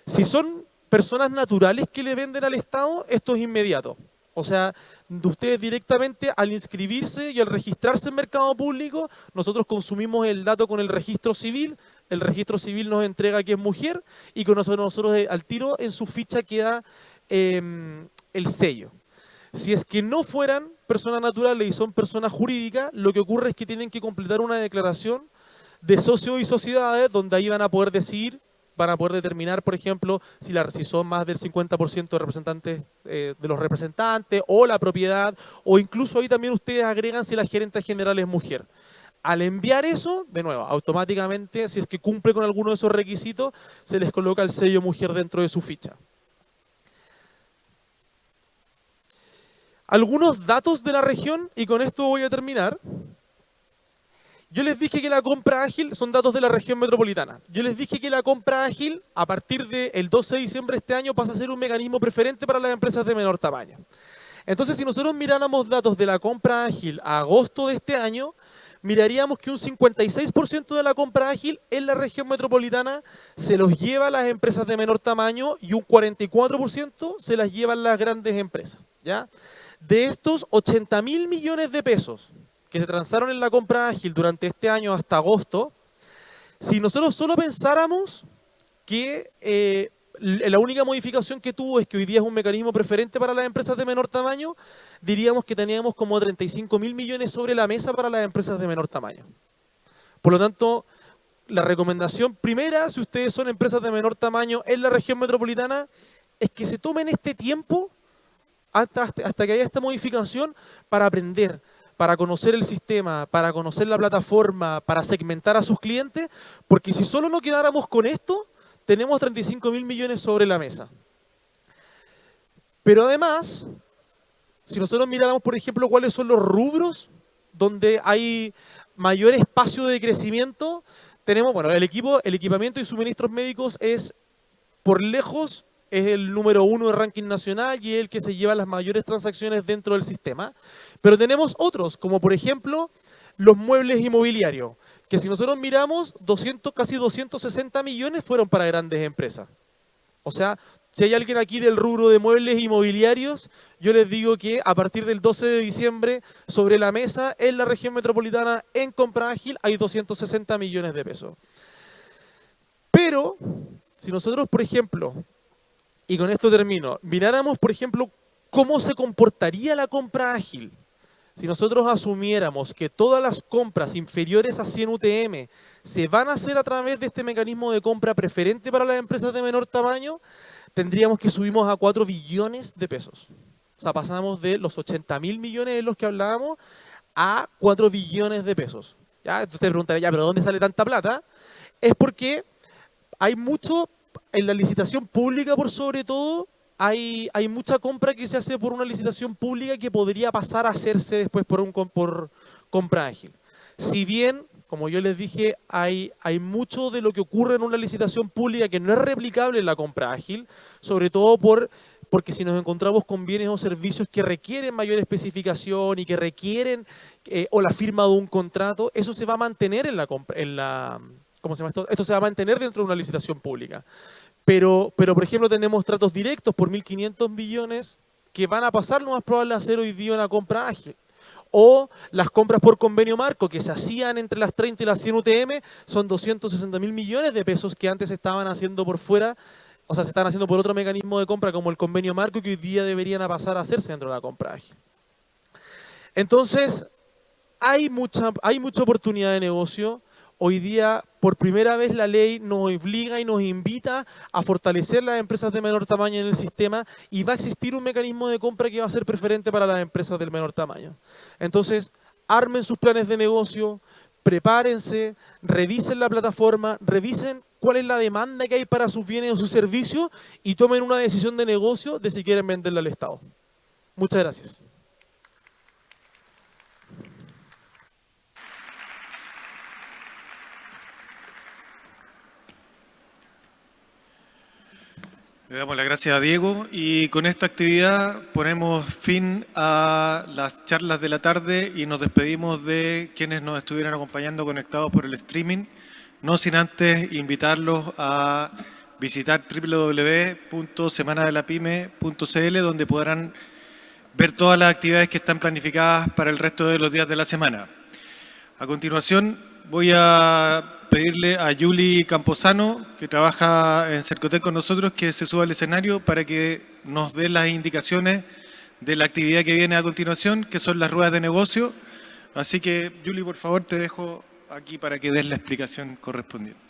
Si son personas naturales que le venden al Estado, esto es inmediato. O sea, ustedes directamente al inscribirse y al registrarse en mercado público, nosotros consumimos el dato con el registro civil nos entrega que es mujer y con nosotros al tiro en su ficha queda el sello. Si es que no fueran personas naturales y son personas jurídicas, lo que ocurre es que tienen que completar una declaración de socios y sociedades donde ahí van a poder decir, van a poder determinar, por ejemplo, si son más del 50% de representantes de los representantes o la propiedad, o incluso ahí también ustedes agregan si la gerente general es mujer. Al enviar eso, de nuevo, automáticamente, si es que cumple con alguno de esos requisitos, se les coloca el sello mujer dentro de su ficha. Algunos datos de la región, y con esto voy a terminar. Yo les dije que la compra ágil son datos de la región metropolitana. Yo les dije que la compra ágil, a partir del 12 de diciembre de este año, pasa a ser un mecanismo preferente para las empresas de menor tamaño. Entonces, si nosotros miráramos datos de la compra ágil a agosto de este año, miraríamos que un 56% de la compra ágil en la región metropolitana se los lleva a las empresas de menor tamaño y un 44% se las llevan las grandes empresas, ¿ya? De estos 80.000 millones de pesos que se transaron en la compra ágil durante este año hasta agosto, si nosotros solo pensáramos que la única modificación que tuvo es que hoy día es un mecanismo preferente para las empresas de menor tamaño, diríamos que teníamos como 35.000 millones sobre la mesa para las empresas de menor tamaño. Por lo tanto, la recomendación primera, si ustedes son empresas de menor tamaño en la región metropolitana, es que se tomen este tiempo hasta que haya esta modificación para aprender, para conocer el sistema, para conocer la plataforma, para segmentar a sus clientes, porque si solo nos quedáramos con esto, tenemos 35.000 millones sobre la mesa. Pero además, si nosotros miráramos, por ejemplo, cuáles son los rubros donde hay mayor espacio de crecimiento, tenemos, bueno, el equipamiento y suministros médicos es, por lejos, es el número 1 de ranking nacional y es el que se lleva las mayores transacciones dentro del sistema. Pero tenemos otros, como por ejemplo los muebles inmobiliarios, que si nosotros miramos, casi 260 millones fueron para grandes empresas. O sea, si hay alguien aquí del rubro de muebles inmobiliarios, yo les digo que a partir del 12 de diciembre, sobre la mesa, en la región metropolitana, en compra ágil, hay 260 millones de pesos. Pero, si nosotros, por ejemplo, y con esto termino, miráramos, por ejemplo, cómo se comportaría la compra ágil. Si nosotros asumiéramos que todas las compras inferiores a 100 UTM se van a hacer a través de este mecanismo de compra preferente para las empresas de menor tamaño, tendríamos que subimos a 4 billones de pesos. O sea, pasamos de los 80.000 millones de los que hablábamos a 4 billones de pesos. ¿Ya? Entonces te preguntaré, ya, ¿pero dónde sale tanta plata? Es porque hay mucho, en la licitación pública por sobre todo, hay mucha compra que se hace por una licitación pública que podría pasar a hacerse después por compra ágil. Si bien, como yo les dije, hay mucho de lo que ocurre en una licitación pública que no es replicable en la compra ágil, sobre todo porque si nos encontramos con bienes o servicios que requieren mayor especificación y que requieren o la firma de un contrato, eso se va a mantener ¿cómo se llama esto? Esto se va a mantener dentro de una licitación pública. Pero, por ejemplo, tenemos tratos directos por 1.500 millones que van a pasar lo más probable a hacer hoy día una compra ágil. O las compras por convenio marco que se hacían entre las 30 y las 100 UTM son 260.000 millones de pesos que antes se estaban haciendo por fuera, o sea, se estaban haciendo por otro mecanismo de compra como el convenio marco que hoy día deberían pasar a hacerse dentro de la compra ágil. Entonces, hay mucha oportunidad de negocio. Hoy día, por primera vez, la ley nos obliga y nos invita a fortalecer las empresas de menor tamaño en el sistema y va a existir un mecanismo de compra que va a ser preferente para las empresas del menor tamaño. Entonces, armen sus planes de negocio, prepárense, revisen la plataforma, revisen cuál es la demanda que hay para sus bienes o sus servicios y tomen una decisión de negocio de si quieren venderla al Estado. Muchas gracias. Le damos las gracias a Diego y con esta actividad ponemos fin a las charlas de la tarde y nos despedimos de quienes nos estuvieran acompañando conectados por el streaming, no sin antes invitarlos a visitar www.semanadelapyme.cl donde podrán ver todas las actividades que están planificadas para el resto de los días de la semana. A continuación voy a pedirle a Yuli Camposano, que trabaja en Cercotec con nosotros, que se suba al escenario para que nos dé las indicaciones de la actividad que viene a continuación, que son las ruedas de negocio. Así que, Julie, por favor, te dejo aquí para que des la explicación correspondiente.